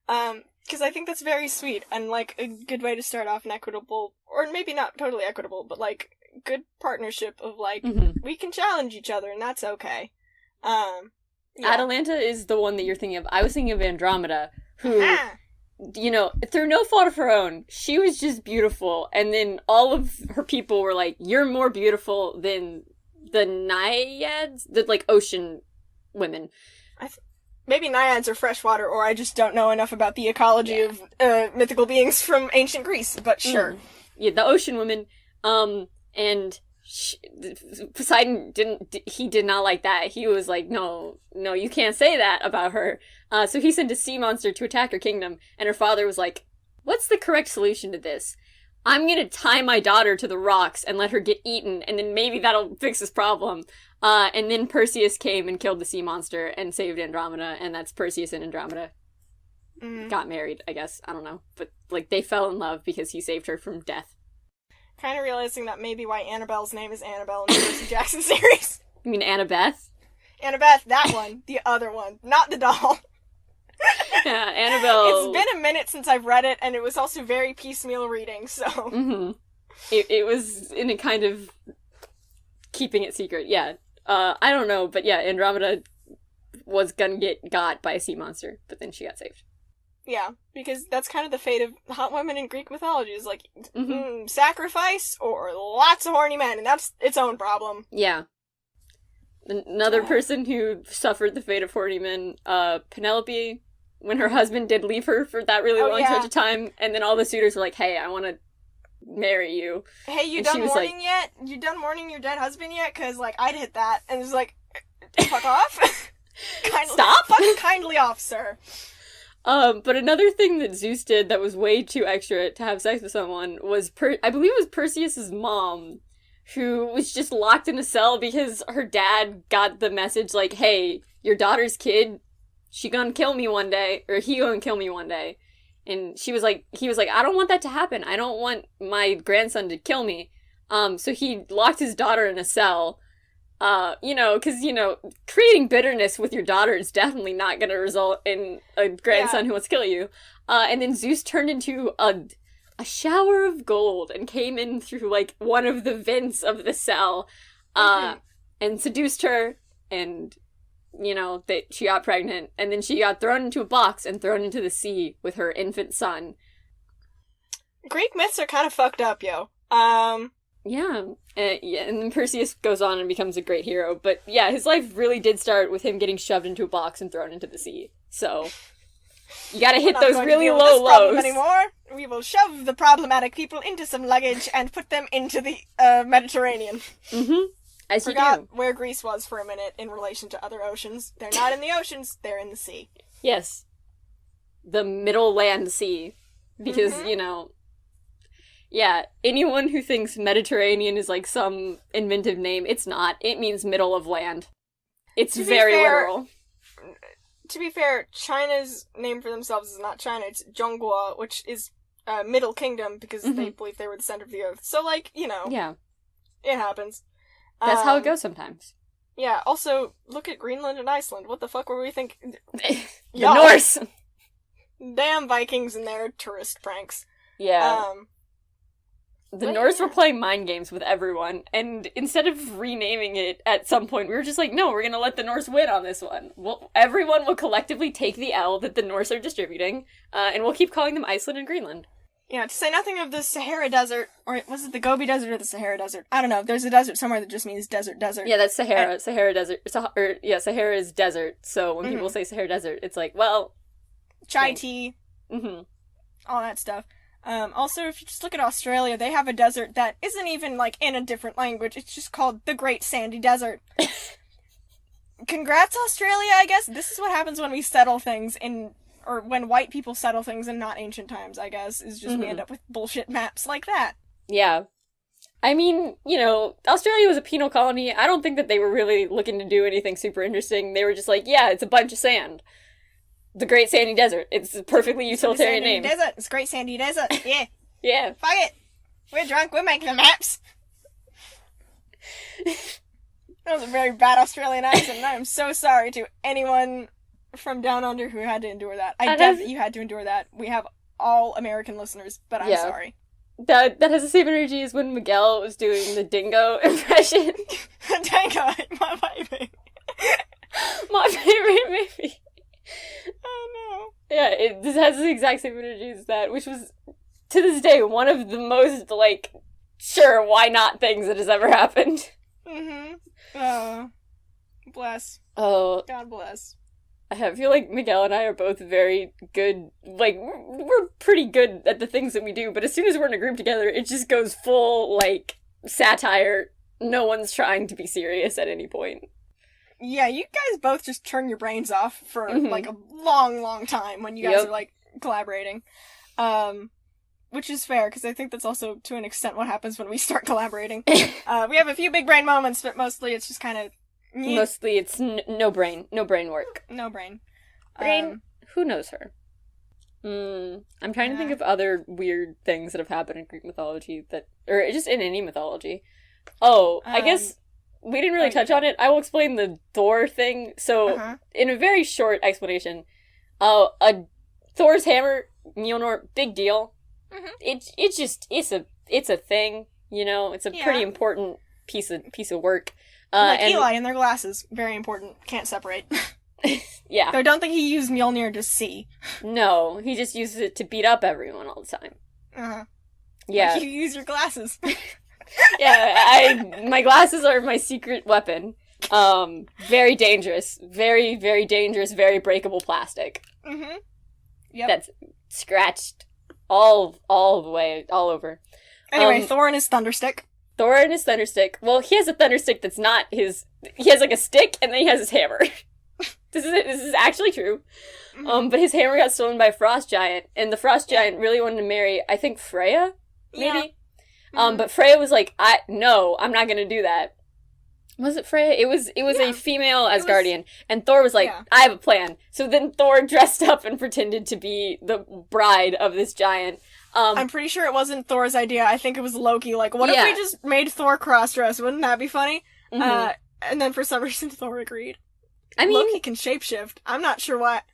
Because I think that's very sweet, and, like, a good way to start off an equitable, or maybe not totally equitable, but, like, good partnership of, like, we can challenge each other, and that's okay. Yeah. Atalanta is the one that you're thinking of. I was thinking of Andromeda, who... You know, through no fault of her own, she was just beautiful, and then all of her people were like, you're more beautiful than the naiads, the, like, ocean women. Maybe naiads are freshwater, or I just don't know enough about the ecology of mythical beings from ancient Greece, but sure. Yeah, the ocean women, and Poseidon did not like that. He was like, no, you can't say that about her. So he sent a sea monster to attack her kingdom, and her father was like, what's the correct solution to this? I'm gonna tie my daughter to the rocks and let her get eaten, and then maybe that'll fix this problem. And then Perseus came and killed the sea monster and saved Andromeda, and that's Perseus and Andromeda. Got married, I guess. I don't know. But, like, they fell in love because he saved her from death. Kind of realizing that maybe why Annabelle's name is Annabelle in the Percy Jackson series. You mean Annabeth? Annabeth, that one. The other one. Not the doll. Yeah, Annabelle... It's been a minute since I've read it, and it was also very piecemeal reading, so... Mm-hmm. It was in a kind of keeping it secret, yeah. I don't know, but yeah, Andromeda was gonna get got by a sea monster, but then she got saved. Yeah, because that's kind of the fate of hot women in Greek mythology, is like, sacrifice or lots of horny men, and that's its own problem. Yeah. Another person who suffered the fate of horny men, Penelope, when her husband did leave her for that really long stretch of time, and then all the suitors were like, hey, I want to marry you. Hey, you done mourning yet? You done mourning your dead husband yet? Because, like, I'd hit that, and it's like, fuck off. Stop! Fuck kindly off, sir. But another thing that Zeus did that was way too extra to have sex with someone was, I believe it was Perseus' mom, who was just locked in a cell because her dad got the message like, hey, your daughter's kid, she gonna kill me one day, or he gonna kill me one day. And he was like, I don't want that to happen. I don't want my grandson to kill me. So he locked his daughter in a cell. Because, creating bitterness with your daughter is definitely not going to result in a grandson who wants to kill you. And then Zeus turned into a shower of gold and came in through, like, one of the vents of the cell, and seduced her, and, she got pregnant, and then she got thrown into a box and thrown into the sea with her infant son. Greek myths are kind of fucked up, yo. Yeah, and then Perseus goes on and becomes a great hero. But yeah, his life really did start with him getting shoved into a box and thrown into the sea. So you gotta hit those really low lows. Anymore. We will shove the problematic people into some luggage and put them into the Mediterranean. Mm-hmm. As you Forgot do. where Greece was for a minute in relation to other oceans. They're not in the oceans, they're in the sea. Yes. The middle land sea. Because, yeah, anyone who thinks Mediterranean is like some inventive name, it's not. It means middle of land. It's very literal. To be fair, China's name for themselves is not China, it's Zhonghua, which is Middle Kingdom, because they believe they were the center of the earth. So, like, Yeah. It happens. That's how it goes sometimes. Yeah, also, look at Greenland and Iceland. What the fuck were we thinking? The Norse! Damn Vikings and their tourist pranks. Yeah. The Norse were playing mind games with everyone, and instead of renaming it at some point, we were just like, no, we're gonna let the Norse win on this one. Everyone will collectively take the L that the Norse are distributing, and we'll keep calling them Iceland and Greenland. Yeah, to say nothing of the Sahara Desert, or was it the Gobi Desert or the Sahara Desert? I don't know. There's a desert somewhere that just means desert. Yeah, that's Sahara. Sahara Desert. Sahara is desert, so when people say Sahara Desert, it's like, well... Chai tea. Mm-hmm. All that stuff. Also, if you just look at Australia, they have a desert that isn't even, like, in a different language. It's just called the Great Sandy Desert. Congrats, Australia, I guess. This is what happens when we settle things or when white people settle things in not ancient times, I guess, is just we end up with bullshit maps like that. Yeah. I mean, Australia was a penal colony. I don't think that they were really looking to do anything super interesting. They were just like, yeah, it's a bunch of sand. The Great Sandy Desert. It's a perfectly utilitarian name. Desert. It's Great Sandy Desert. Yeah. Yeah. Fuck it. We're drunk. We're making the maps. That was a very bad Australian accent, and I am so sorry to anyone from down under who had to endure that. I get that you had to endure that. We have all American listeners, but I'm sorry. That has the same energy as when Miguel was doing the dingo impression. Dingo, my baby. My favorite movie. Oh no. Yeah, it has the exact same energy as that, which was, to this day, one of the most, like, sure, why not things that has ever happened. Mm-hmm. Oh. Bless. Oh. God bless. I feel like Miguel and I are both very good, like, we're pretty good at the things that we do, but as soon as we're in a group together, it just goes full, like, satire no one's trying to be serious at any point. Yeah, you guys both just turn your brains off for, like, a long, long time when you guys are, like, collaborating. Which is fair, because I think that's also, to an extent, what happens when we start collaborating. We have a few big brain moments, but mostly it's just kind of... Mostly it's no brain work. No brain. Who knows her? I'm trying to think of other weird things that have happened in Greek mythology or just in any mythology. Oh, I guess we didn't really touch on it. I will explain the Thor thing. So, in a very short explanation, Thor's hammer, Mjolnir, big deal. It's a thing, you know. It's a pretty important piece of work. Like Eli and their glasses, very important. Can't separate. Yeah. Though I don't think he used Mjolnir to see. No, he just uses it to beat up everyone all the time. Yeah. Like you use your glasses. Yeah, my glasses are my secret weapon. Very dangerous. Very, very dangerous, very breakable plastic. Yep. That's scratched all the way, all over. Anyway, Thor and his thunderstick. Thor and his thunderstick. Well, he has a thunderstick that's not his... He has, like, a stick, and then he has his hammer. This is actually true. But his hammer got stolen by a frost giant, and the frost giant really wanted to marry, I think, Freya? Maybe? Yeah. But Freya was like, no, I'm not gonna do that. Was it Freya? It was a female Asgardian, and Thor was like, I have a plan. So then Thor dressed up and pretended to be the bride of this giant. I'm pretty sure it wasn't Thor's idea. I think it was Loki. Like, what if we just made Thor cross-dress? Wouldn't that be funny? And then for some reason Thor agreed. I mean, Loki can shapeshift. I'm not sure what.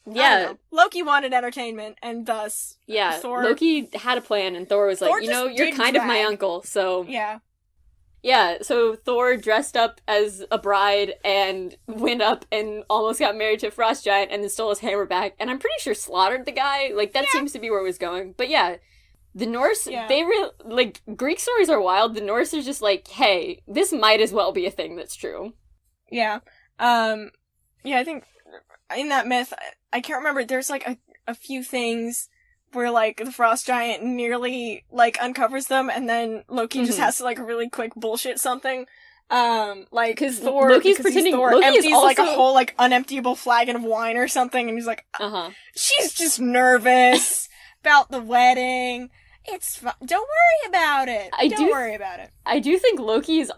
Yeah. Loki wanted entertainment, and thus Thor... Loki had a plan, and Thor was like, you're kind of my uncle, so... Yeah. Yeah, so Thor dressed up as a bride and went up and almost got married to a frost giant and then stole his hammer back, and I'm pretty sure slaughtered the guy. Like, that seems to be where it was going. But yeah, the Norse, they really, like, Greek stories are wild. The Norse are just like, hey, this might as well be a thing that's true. Yeah. I think in that myth, I can't remember, there's, like, a few things where, like, the frost giant nearly, like, uncovers them, and then Loki just has to, like, really quick bullshit something. Like, because Thor empties, also... like, a whole, like, unemptiable flagon of wine or something, and he's like, she's just nervous about the wedding. It's fine. Don't worry about it. Don't worry about it. I do think Loki has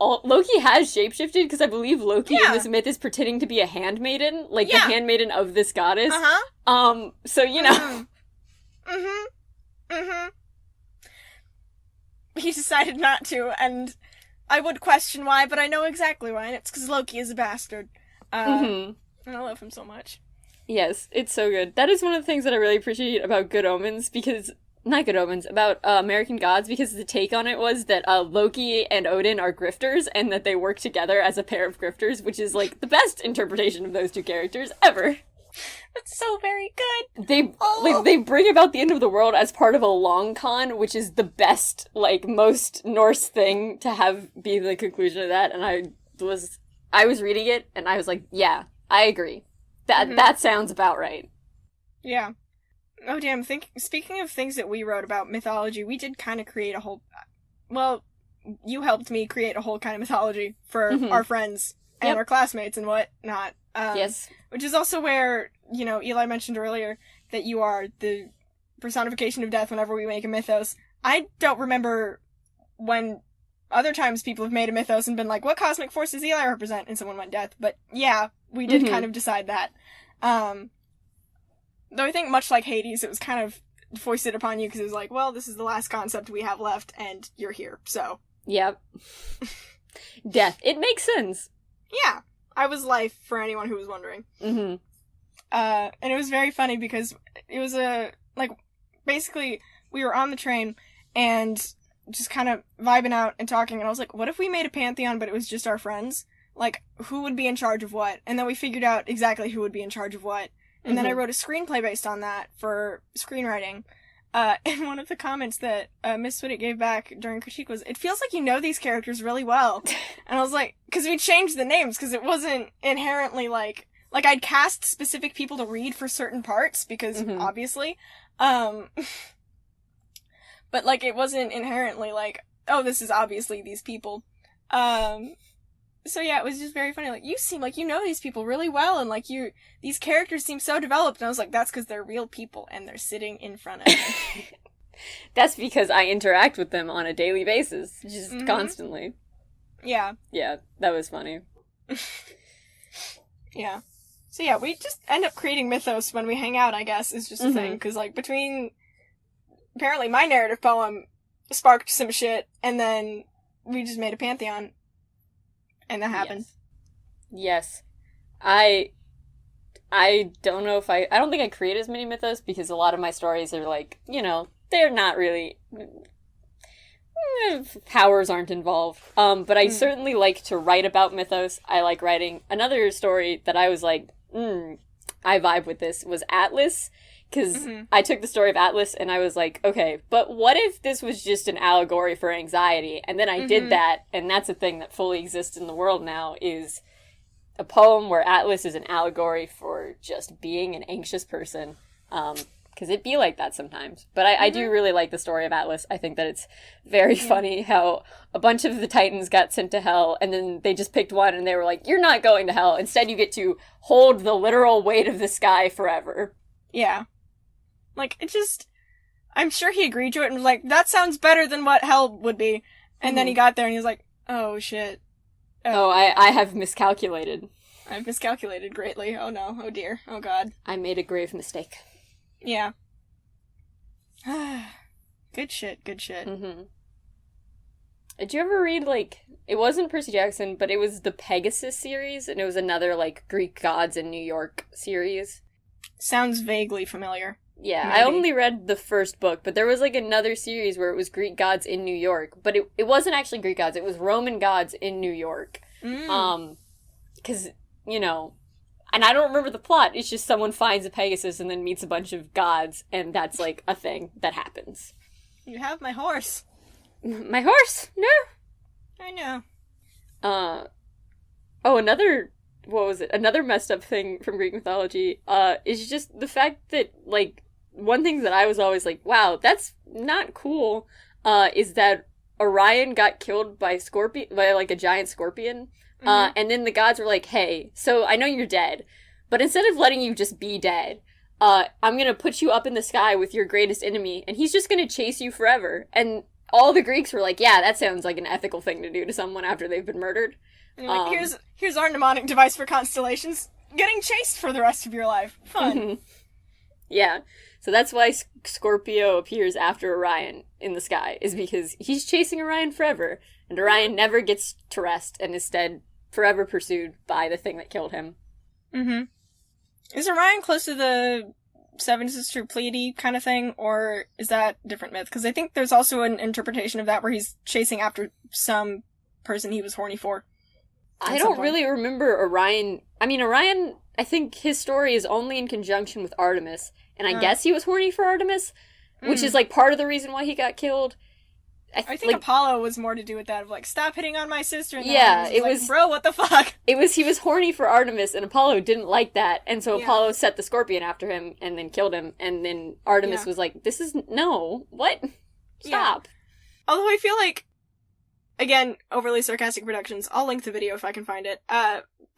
shapeshifted, because I believe Loki in this myth is pretending to be a handmaiden, like the handmaiden of this goddess. So, you know... He decided not to, and I would question why, but I know exactly why, and it's because Loki is a bastard. And I love him so much. Yes, it's so good. That is one of the things that I really appreciate about Good Omens, because... Not Good Omens, about American Gods, because the take on it was that Loki and Odin are grifters, and that they work together as a pair of grifters, which is, like, the best interpretation of those two characters ever. That's so very good. They bring about the end of the world as part of a long con, which is the best, like, most Norse thing to have be the conclusion of that. And I was reading it, and I was like, yeah, I agree. That sounds about right. Yeah. Oh damn! Speaking of things that we wrote about mythology, we did kind of create a whole. Well, you helped me create a whole kind of mythology for our friends and our classmates and whatnot. Yes. Which is also where, you know, Eli mentioned earlier that you are the personification of death whenever we make a mythos. I don't remember when other times people have made a mythos and been like, what cosmic force does Eli represent? And someone went death. But yeah, we did kind of decide that. Though I think much like Hades, it was kind of foisted upon you because it was like, well, this is the last concept we have left and you're here, so. Yep. Death. It makes sense. Yeah. I was life, for anyone who was wondering. And it was very funny because it was basically, we were on the train and just kind of vibing out and talking, and I was like, what if we made a pantheon but it was just our friends? Like, who would be in charge of what? And then we figured out exactly who would be in charge of what. And then I wrote a screenplay based on that for screenwriting. And one of the comments that Miss Swiddick gave back during critique was, it feels like you know these characters really well. And I was like, because we changed the names, because it wasn't inherently like I'd cast specific people to read for certain parts, because obviously. But like, it wasn't inherently like, oh, this is obviously these people. So yeah, it was just very funny. Like, you seem like you know these people really well, and like these characters seem so developed. And I was like, that's because they're real people, and they're sitting in front of me. That's because I interact with them on a daily basis, just constantly. Yeah. Yeah, that was funny. Yeah. So yeah, we just end up creating mythos when we hang out, I guess, is just a thing. Because, like, apparently my narrative poem sparked some shit, and then we just made a pantheon. And that happened. Yes. I don't know if I don't think I create as many mythos because a lot of my stories are like, they're not really, powers aren't involved. But I certainly like to write about mythos. I like writing. Another story that I was like, I vibe with this was Atlas. Because I took the story of Atlas and I was like, okay, but what if this was just an allegory for anxiety? And then I did that, and that's a thing that fully exists in the world now, is a poem where Atlas is an allegory for just being an anxious person. Because it be like that sometimes. But I do really like the story of Atlas. I think that it's very funny how a bunch of the Titans got sent to hell, and then they just picked one, and they were like, you're not going to hell. Instead, you get to hold the literal weight of the sky forever. Yeah. Like, it just... I'm sure he agreed to it and was like, that sounds better than what hell would be. And then he got there and he was like, oh, shit. I have miscalculated. I've miscalculated greatly. Oh, no. Oh, dear. Oh, God. I made a grave mistake. Yeah. Good shit. Good shit. Did you ever read, like... It wasn't Percy Jackson, but it was the Pegasus series, and it was another, like, Greek gods in New York series. Sounds vaguely familiar. Yeah, Maybe. I only read the first book, but there was like another series where it was Greek gods in New York, but it wasn't actually Greek gods, it was Roman gods in New York. Because, and I don't remember the plot, it's just someone finds a Pegasus and then meets a bunch of gods, and that's like a thing that happens. You have my horse. My horse? No. I know. Another messed up thing from Greek mythology, is just the fact that, like, one thing that I was always like, wow, that's not cool, is that Orion got killed by a giant scorpion, and then the gods were like, hey, so I know you're dead, but instead of letting you just be dead, I'm gonna put you up in the sky with your greatest enemy, and he's just gonna chase you forever. And all the Greeks were like, yeah, that sounds like an ethical thing to do to someone after they've been murdered. Like, here's our mnemonic device for constellations. Getting chased for the rest of your life. Fun. Yeah. So that's why Scorpio appears after Orion in the sky, is because he's chasing Orion forever, and Orion never gets to rest, and is instead forever pursued by the thing that killed him. Is Orion close to the Seven Sister Pleiade kind of thing, or is that a different myth? Because I think there's also an interpretation of that where he's chasing after some person he was horny for. I don't really remember Orion. I mean, Orion, I think his story is only in conjunction with Artemis, and I guess he was horny for Artemis, which is, like, part of the reason why he got killed. I think Apollo was more to do with that, of, like, stop hitting on my sister. And it was... Like, bro, what the fuck? He was horny for Artemis, and Apollo didn't like that, and so Apollo set the scorpion after him, and then killed him, and then Artemis was like, no, what? Stop. Although I feel like, again, overly sarcastic productions, I'll link the video if I can find it,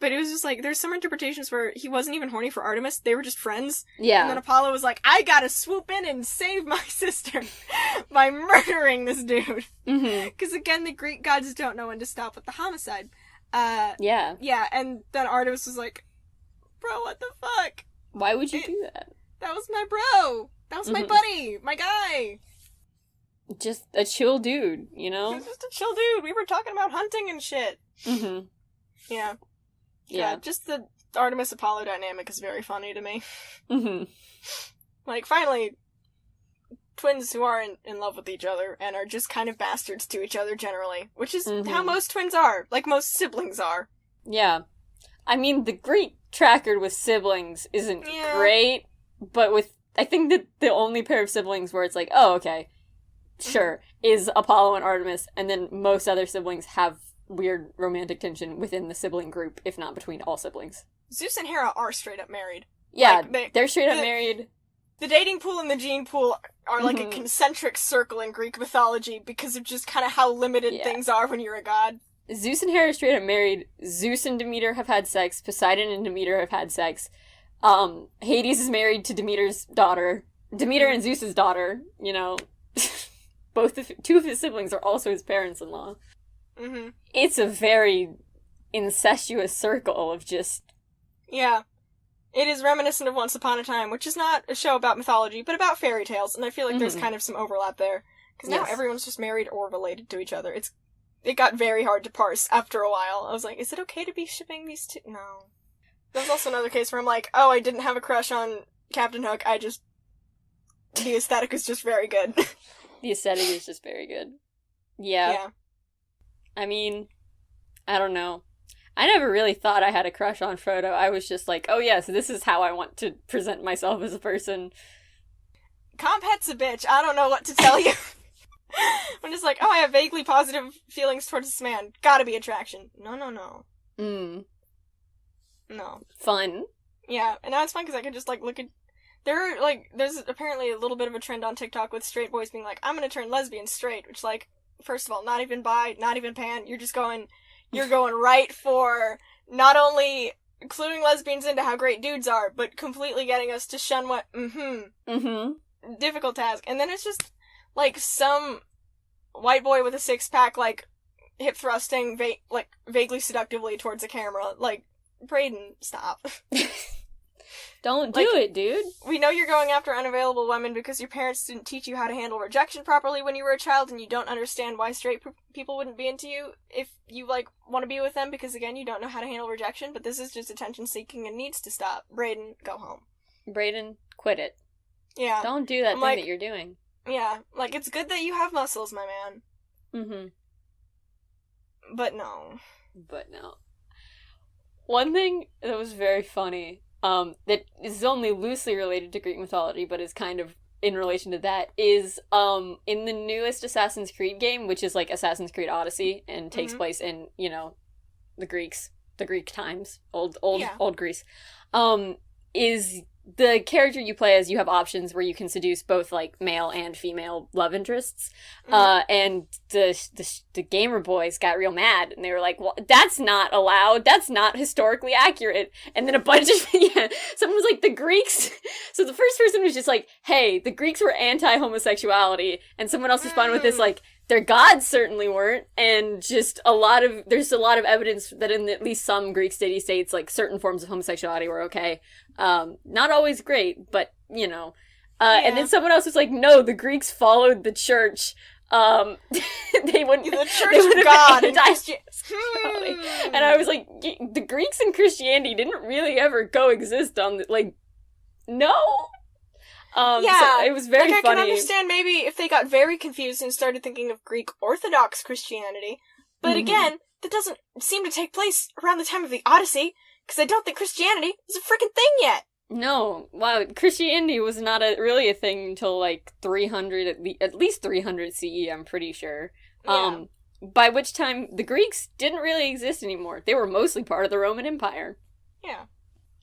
but it was just like, there's some interpretations where he wasn't even horny for Artemis, they were just friends. Yeah. And then Apollo was like, I gotta swoop in and save my sister by murdering this dude. Because again, the Greek gods don't know when to stop with the homicide. Yeah, and then Artemis was like, bro, what the fuck? Why would you do that? That was my bro! That was my buddy! My guy! Just a chill dude, you know? He was just a chill dude. We were talking about hunting and shit. Yeah. Yeah, just the Artemis-Apollo dynamic is very funny to me. Like, finally, twins who are in love with each other and are just kind of bastards to each other generally, which is how most twins are. Like, most siblings are. Yeah. I mean, the Greek tracker with siblings isn't great, but I think that the only pair of siblings where it's like, oh, okay, sure, is Apollo and Artemis, and then most other siblings have weird romantic tension within the sibling group, if not between all siblings. Zeus and Hera are straight up married. Yeah, they're straight up married. The dating pool and the gene pool are like a concentric circle in Greek mythology because of just kind of how limited things are when you're a god. Zeus and Hera straight up married. Zeus and Demeter have had sex. Poseidon and Demeter have had sex. Hades is married to Demeter's daughter. Demeter and Zeus's daughter, you know, two of his siblings are also his parents-in-law. Mm-hmm. It's a very incestuous circle of just... Yeah. It is reminiscent of Once Upon a Time, which is not a show about mythology, but about fairy tales, and I feel like there's kind of some overlap there. Because now everyone's just married or related to each other. It got very hard to parse after a while. I was like, is it okay to be shipping these two? No. There's also another case where I'm like, oh, I didn't have a crush on Captain Hook, the aesthetic is just very good. The aesthetic is just very good. Yeah. I mean, I don't know. I never really thought I had a crush on Frodo. I was just like, oh yes, this is how I want to present myself as a person. Compet's a bitch. I don't know what to tell you. I'm just like, oh, I have vaguely positive feelings towards this man. Gotta be attraction. No. No. Fun. Yeah, and now it's fun because I can just, like, look at... there's apparently a little bit of a trend on TikTok with straight boys being like, I'm gonna turn lesbian straight, which, like, first of all, not even bi, not even pan, you're going right for not only cluing lesbians into how great dudes are, but completely getting us to shun what, difficult task. And then it's just, like, some white boy with a six-pack, like, hip thrusting, vaguely seductively towards a camera. Like, Brayden, stop. Don't do it, dude. We know you're going after unavailable women because your parents didn't teach you how to handle rejection properly when you were a child, and you don't understand why straight people wouldn't be into you if you, like, want to be with them, because, again, you don't know how to handle rejection, but this is just attention-seeking and needs to stop. Brayden, go home. Brayden, quit it. Yeah. Don't do that thing that you're doing. Yeah. Like, it's good that you have muscles, my man. Mm-hmm. But no. One thing that was very funny... that is only loosely related to Greek mythology, but is kind of in relation to that, is, in the newest Assassin's Creed game, which is, like, Assassin's Creed Odyssey, and takes place in, you know, the Greek times, old Greece, is the character you play as, you have options where you can seduce both, like, male and female love interests, and the gamer boys got real mad, and they were like, well, that's not allowed, that's not historically accurate, and then a bunch of, someone was like, the Greeks, so the first person was just like, hey, the Greeks were anti-homosexuality, and someone else responded with this, like, their gods certainly weren't, and just there's a lot of evidence that in at least some Greek city-states, like, certain forms of homosexuality were okay. Not always great, but, you know. And then someone else was like, no, the Greeks followed the church. They wouldn't... The Church of God. And I was like, the Greeks and Christianity didn't really ever coexist on the, like, no. So it was very funny. I can understand maybe if they got very confused and started thinking of Greek Orthodox Christianity, but again, that doesn't seem to take place around the time of the Odyssey, because I don't think Christianity is a freaking thing yet. No, wow, Christianity was not really a thing until, like, 300, at least 300 CE, I'm pretty sure. Yeah. By which time the Greeks didn't really exist anymore. They were mostly part of the Roman Empire. Yeah.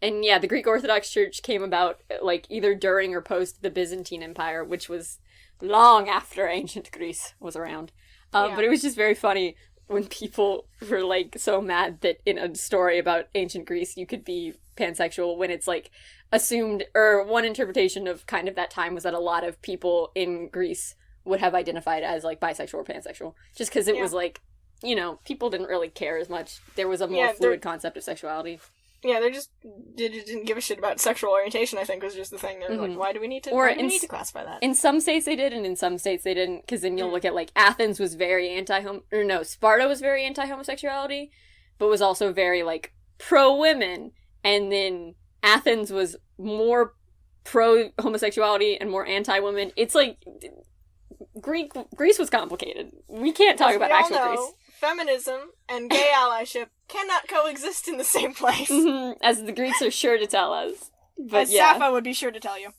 And yeah, the Greek Orthodox Church came about, like, either during or post the Byzantine Empire, which was long after ancient Greece was around. But it was just very funny when people were, like, so mad that in a story about ancient Greece you could be pansexual, when it's, like, assumed, or one interpretation of kind of that time was that a lot of people in Greece would have identified as, like, bisexual or pansexual. Just because it was, like, you know, people didn't really care as much. There was a more fluid concept of sexuality. Yeah, they just didn't give a shit about sexual orientation, I think, was just the thing. They were like, why do we need to classify that? In some states they did, and in some states they didn't, because then you'll look at, like, Athens was very Sparta was very anti-homosexuality, but was also very, like, pro-women, and then Athens was more pro-homosexuality and more anti-women. It's like, Greece was complicated. We can't talk about actual Greece. Feminism and gay allyship cannot coexist in the same place. As the Greeks are sure to tell us. But as Sappho would be sure to tell you.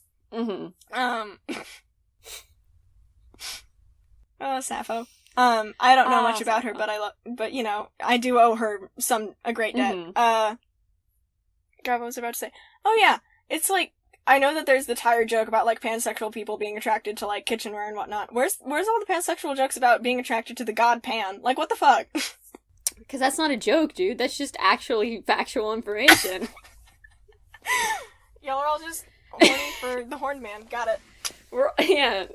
Oh, Sappho. I don't know much about her, but you know, I do owe her a great debt. God, what was I about to say? Oh yeah, it's like, I know that there's the tired joke about, like, pansexual people being attracted to, like, kitchenware and whatnot. Where's all the pansexual jokes about being attracted to the god Pan? Like, what the fuck? Because that's not a joke, dude. That's just actually factual information. Y'all are all just horny for the Horned Man. Got it. Yeah.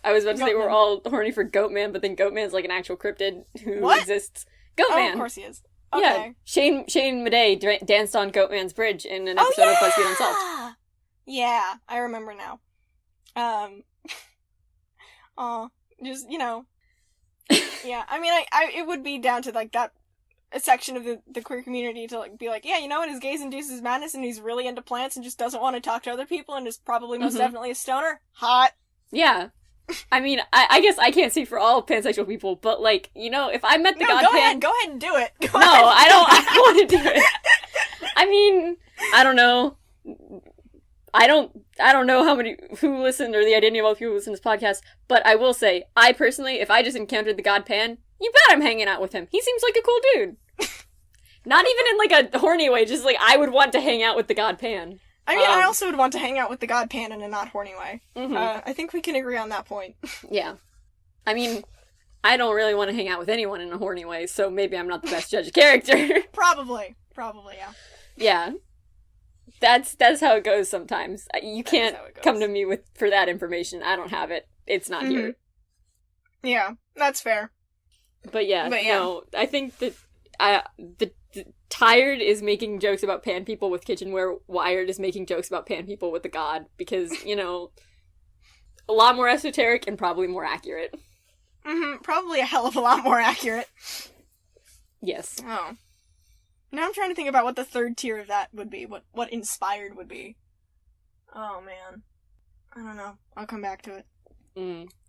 I was about to say we're all horny for Goatman, but then Goatman's like an actual cryptid who exists. Goatman! Oh, of course he is. Okay. Yeah, Shane Madej danced on Goatman's bridge in an episode of BuzzFeed Unsolved. Yeah, I remember now. Just, yeah, I mean, I it would be down to, like, that a section of the queer community to, like, be like, yeah, his gaze induces madness and he's really into plants and just doesn't want to talk to other people and is probably most definitely a stoner. Hot. Yeah. I mean, I guess I can't speak for all pansexual people, but, like, if I met the god Pan... Go ahead and do it. I don't want to do it. I mean, I don't know. I don't know who listened or the identity of all the people who listen to this podcast, but I will say, I personally, if I just encountered the god Pan, you bet I'm hanging out with him. He seems like a cool dude. Not even in, like, a horny way, just, like, I would want to hang out with the god Pan. I mean, I also would want to hang out with the god Pan in a not horny way. Mm-hmm. I think we can agree on that point. Yeah. I mean, I don't really want to hang out with anyone in a horny way, so maybe I'm not the best judge of character. Probably, yeah. Yeah. That's how it goes sometimes. You can't come to me for that information. I don't have it. It's not here. Yeah, that's fair. But yeah, no, I think that the Tired is making jokes about pan people with kitchenware. Wired is making jokes about pan people with the god because, a lot more esoteric and probably more accurate. Probably a hell of a lot more accurate. Yes. Oh. Now I'm trying to think about what the third tier of that would be. What inspired would be. Oh man. I don't know. I'll come back to it.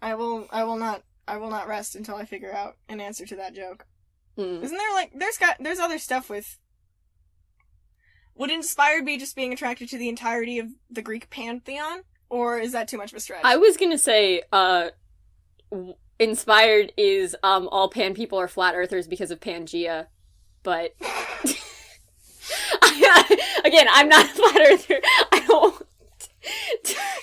I will not rest until I figure out an answer to that joke. Isn't there, like, there's other stuff with... Would inspired be just being attracted to the entirety of the Greek pantheon? Or is that too much of a stretch? I was gonna say, inspired is, all pan people are flat earthers because of Pangea, but... Again, I'm not a flat earther. I don't...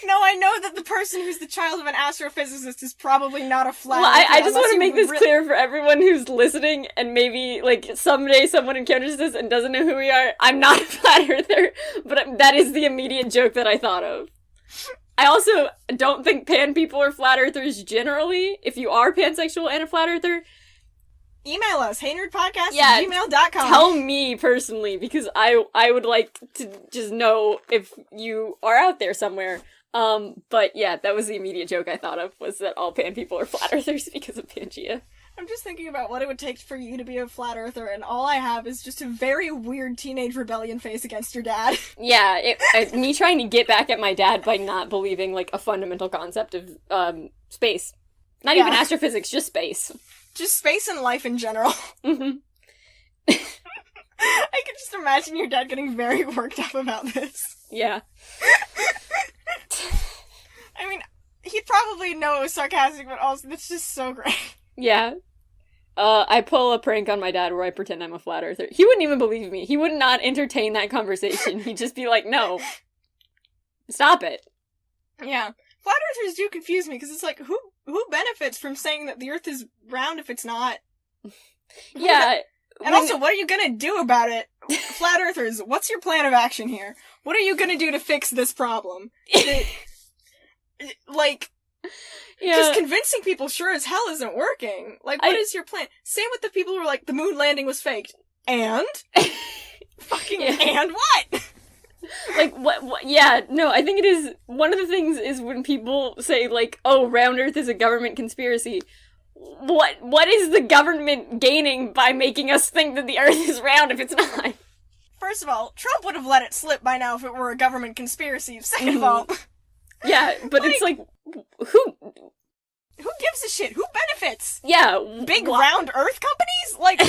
No, I know that the person who's the child of an astrophysicist is probably not a flat Well, earther. I just want to make this clear for everyone who's listening, and maybe, like, someday someone encounters this and doesn't know who we are. I'm not a flat earther, but that is the immediate joke that I thought of. I also don't think pan people are flat earthers generally. If you are pansexual and a flat earther, email us, heynerdpodcast@gmail.com. Tell me personally, because I would like to just know if you are out there somewhere. But yeah, that was the immediate joke I thought of, was that all pan people are flat earthers because of Pangea. I'm just thinking about what it would take for you to be a flat earther, and all I have is just a very weird teenage rebellion face against your dad. Yeah, me trying to get back at my dad by not believing, like, a fundamental concept of, space. Not even astrophysics, just space. Just space and life in general. Mm-hmm. I could just imagine your dad getting very worked up about this. Yeah. I mean, he'd probably know it was sarcastic, but also, that's just so great. Yeah. I pull a prank on my dad where I pretend I'm a flat earther. He wouldn't even believe me. He would not entertain that conversation. He'd just be like, no. Stop it. Yeah. Flat earthers do confuse me, because it's like, who benefits from saying that the earth is round if it's not? Yeah. And also, what are you gonna do about it? Flat earthers, what's your plan of action here? What are you gonna do to fix this problem? Like... Yeah. Because convincing people sure as hell isn't working. Like, what is your plan? Same with the people who were like, the moon landing was faked. And? And what? Like, what? Yeah, no, I think it is, one of the things is when people say, like, oh, round earth is a government conspiracy. What is the government gaining by making us think that the earth is round if it's not? First of all, Trump would have let it slip by now if it were a government conspiracy. Second of all... Yeah, but it's like, who gives a shit? Who benefits? Yeah. Big round earth companies? Like,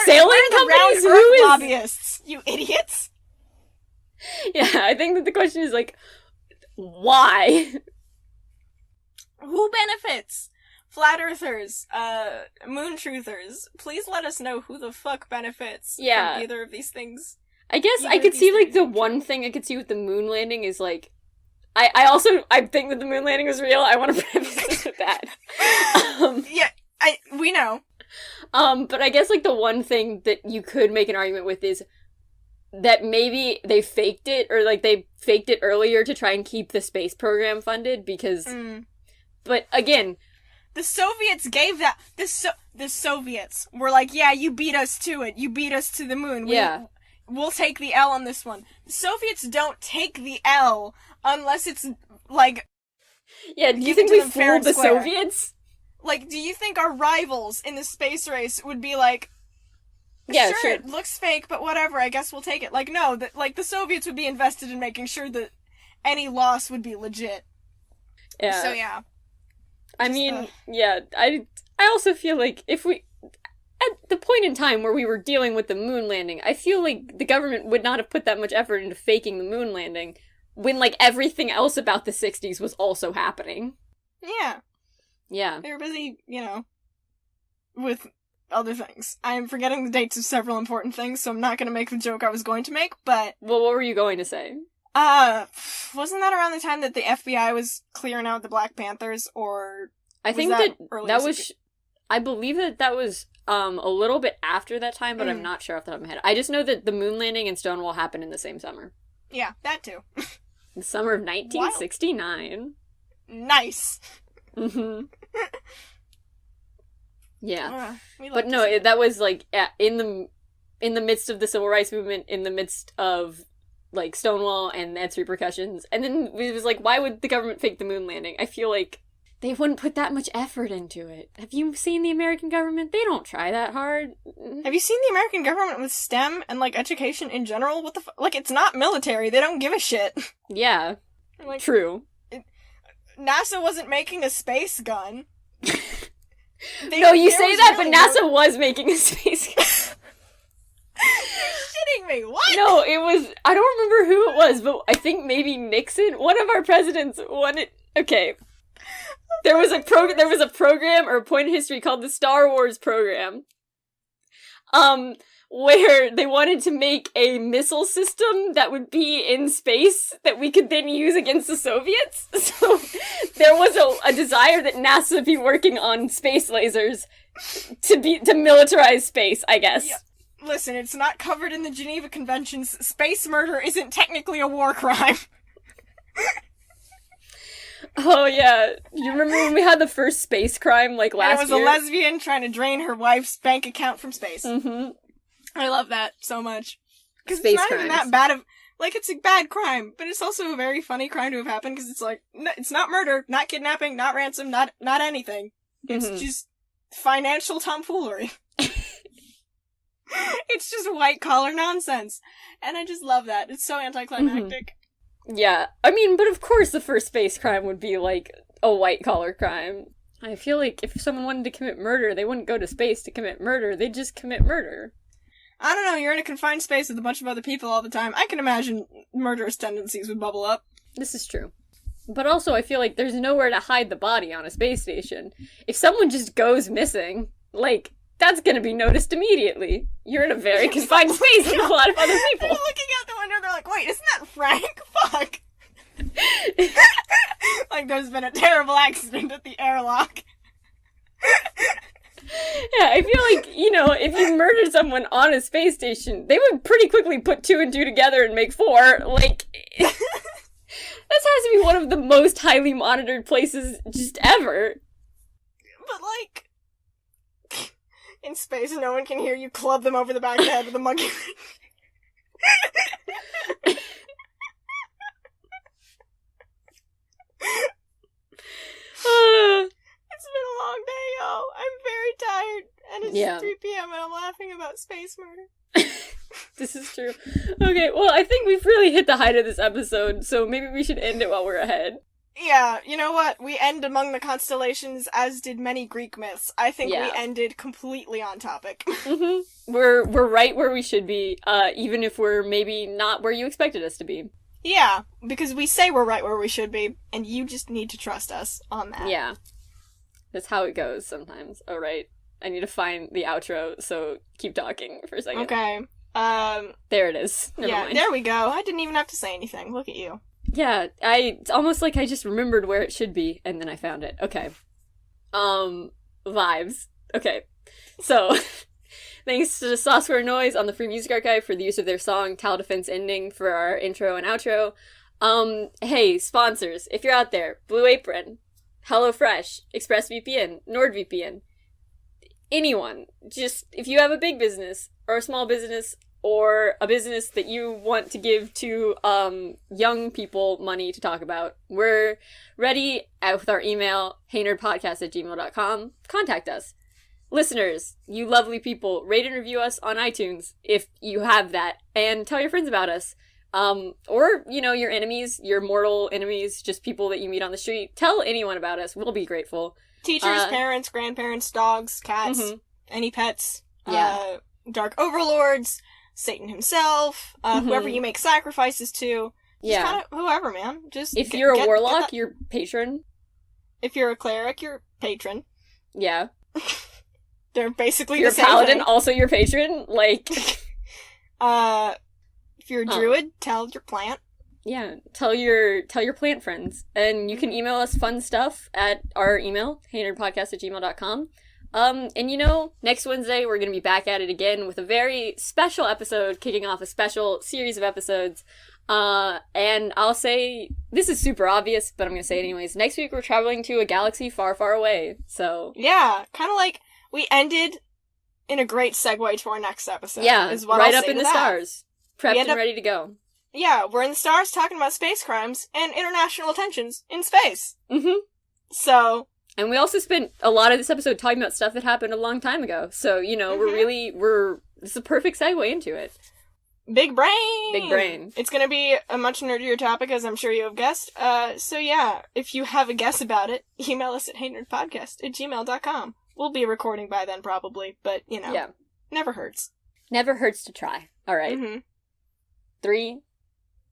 sailing companies? Round earth lobbyists? You idiots? Yeah, I think that the question is like, why? Who benefits? Flat earthers, moon truthers, please let us know who the fuck benefits from either of these things. I guess I could see, like, the one thing I could see with the moon landing is, like, I think that the moon landing was real. I want to preface this with that. Yeah, we know. But I guess, like, the one thing that you could make an argument with is that maybe they faked it, or, like, they faked it earlier to try and keep the space program funded, because... But, again... The Soviets gave that... The Soviets were like, yeah, you beat us to it. You beat us to the moon. We'll take the L on this one. The Soviets don't take the L unless it's, like... Yeah, do you think we fooled the Soviets? Like, do you think our rivals in the space race would be like... Yeah, sure, it looks fake, but whatever, I guess we'll take it. Like, no, the Soviets would be invested in making sure that any loss would be legit. Yeah. So, yeah. I mean, yeah, I also feel like if we... At the point in time where we were dealing with the moon landing, I feel like the government would not have put that much effort into faking the moon landing when, like, everything else about the 60s was also happening. Yeah. Yeah. They were busy, with... other things. I'm forgetting the dates of several important things, so I'm not going to make the joke I was going to make, but... Well, what were you going to say? Wasn't that around the time that the FBI was clearing out the Black Panthers, or... I think that was... I believe that was, a little bit after that time, but I'm not sure off the top of my head. I just know that the moon landing and Stonewall happened in the same summer. Yeah, that too. The summer of 1969. Nice! Mm-hmm. Yeah. But no, that was, like, in the midst of the civil rights movement, in the midst of, like, Stonewall and its repercussions. And then it was like, why would the government fake the moon landing? I feel like they wouldn't put that much effort into it. Have you seen the American government? They don't try that hard. Have you seen the American government with STEM and, like, education in general? What the like, it's not military. They don't give a shit. Yeah. Like, true. NASA wasn't making a space gun. No, you say that, but NASA was making a space gun. You're shitting me, what? No, it was, I don't remember who it was, but I think maybe Nixon, one of our presidents wanted, okay. There was a program, or a point in history, called the Star Wars program. Where they wanted to make a missile system that would be in space that we could then use against the Soviets. So there was a desire that NASA be working on space lasers to militarize space, I guess. Yeah. Listen, it's not covered in the Geneva Conventions. Space murder isn't technically a war crime. Oh, yeah. You remember when we had the first space crime, like, last year? And it was a lesbian trying to drain her wife's bank account from space. Mm-hmm. I love that so much. Because it's not even that bad of... Like, it's a bad crime, but it's also a very funny crime to have happened, because it's like, it's not murder, not kidnapping, not ransom, not anything. It's just financial tomfoolery. It's just white-collar nonsense. And I just love that. It's so anticlimactic. Yeah. I mean, but of course the first space crime would be, like, a white-collar crime. I feel like if someone wanted to commit murder, they wouldn't go to space to commit murder. They'd just commit murder. I don't know, you're in a confined space with a bunch of other people all the time. I can imagine murderous tendencies would bubble up. This is true. But also, I feel like there's nowhere to hide the body on a space station. If someone just goes missing, like, that's gonna be noticed immediately. You're in a very confined space with a lot of other people. They're looking out the window, they're like, wait, isn't that Frank? Fuck. Like, there's been a terrible accident at the airlock. Yeah, I feel like, if you murdered someone on a space station, they would pretty quickly put 2 and 2 together and make 4. Like, this has to be one of the most highly monitored places just ever. But, like, in space, no one can hear you club them over the back of the head with a monkey wrench. It's been a long day, yo. I'm very tired, and it's 3 p.m. and I'm laughing about space murder. This is true. Okay, well, I think we've really hit the height of this episode, so maybe we should end it while we're ahead. Yeah, you know what? We end among the constellations, as did many Greek myths. I think we ended completely on topic. Mm-hmm. We're right where we should be, even if we're maybe not where you expected us to be. Yeah, because we say we're right where we should be, and you just need to trust us on that. Yeah. That's how it goes sometimes. Oh, right. I need to find the outro, so keep talking for a second. Okay. There it is. Never mind. There we go. I didn't even have to say anything. Look at you. Yeah, it's almost like I just remembered where it should be, and then I found it. Okay. Vibes. Okay. So, thanks to sawsquarenoise on the Free Music Archive for the use of their song Tower Defense Ending for our intro and outro. Hey, sponsors, if you're out there, Blue Apron, HelloFresh, ExpressVPN, NordVPN, anyone, just if you have a big business or a small business or a business that you want to give to young people money to talk about, we're ready with our email, heynerdpodcast@gmail.com. Contact us. Listeners, you lovely people, rate and review us on iTunes if you have that, and tell your friends about us. Or, your enemies, your mortal enemies, just people that you meet on the street. Tell anyone about us. We'll be grateful. Teachers, parents, grandparents, dogs, cats, any pets, Yeah. dark overlords, Satan himself, whoever you make sacrifices to. Just kind of whoever, man. Just if you're a warlock, your patron. If you're a cleric, your patron. Yeah. They're basically if the same you're a paladin, thing. also your patron. Like, if you're a druid, tell your plant. Yeah, tell your plant friends. And you can email us fun stuff at our email, heynerdpodcast@gmail.com. And next Wednesday we're going to be back at it again with a very special episode, kicking off a special series of episodes. And I'll say, this is super obvious, but I'm going to say it anyways. Next week we're traveling to a galaxy far, far away, so... Yeah, kind of like we ended in a great segue to our next episode. Yeah, is what right I'll up say in to the that. stars. Prepped and ready to go. Yeah, we're in the stars talking about space crimes and international tensions in space. Mm-hmm. So... And we also spent a lot of this episode talking about stuff that happened a long time ago. So, it's a perfect segue into it. Big brain! Big brain. It's gonna be a much nerdier topic, as I'm sure you have guessed. So yeah, if you have a guess about it, email us at heynerdpodcast@gmail.com. We'll be recording by then, probably, but, never hurts. Never hurts to try. Alright. Mm-hmm. 3,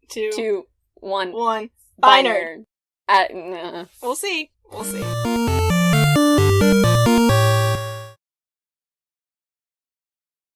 2, 1. Bye, Bye, nerd. nerd. We'll see.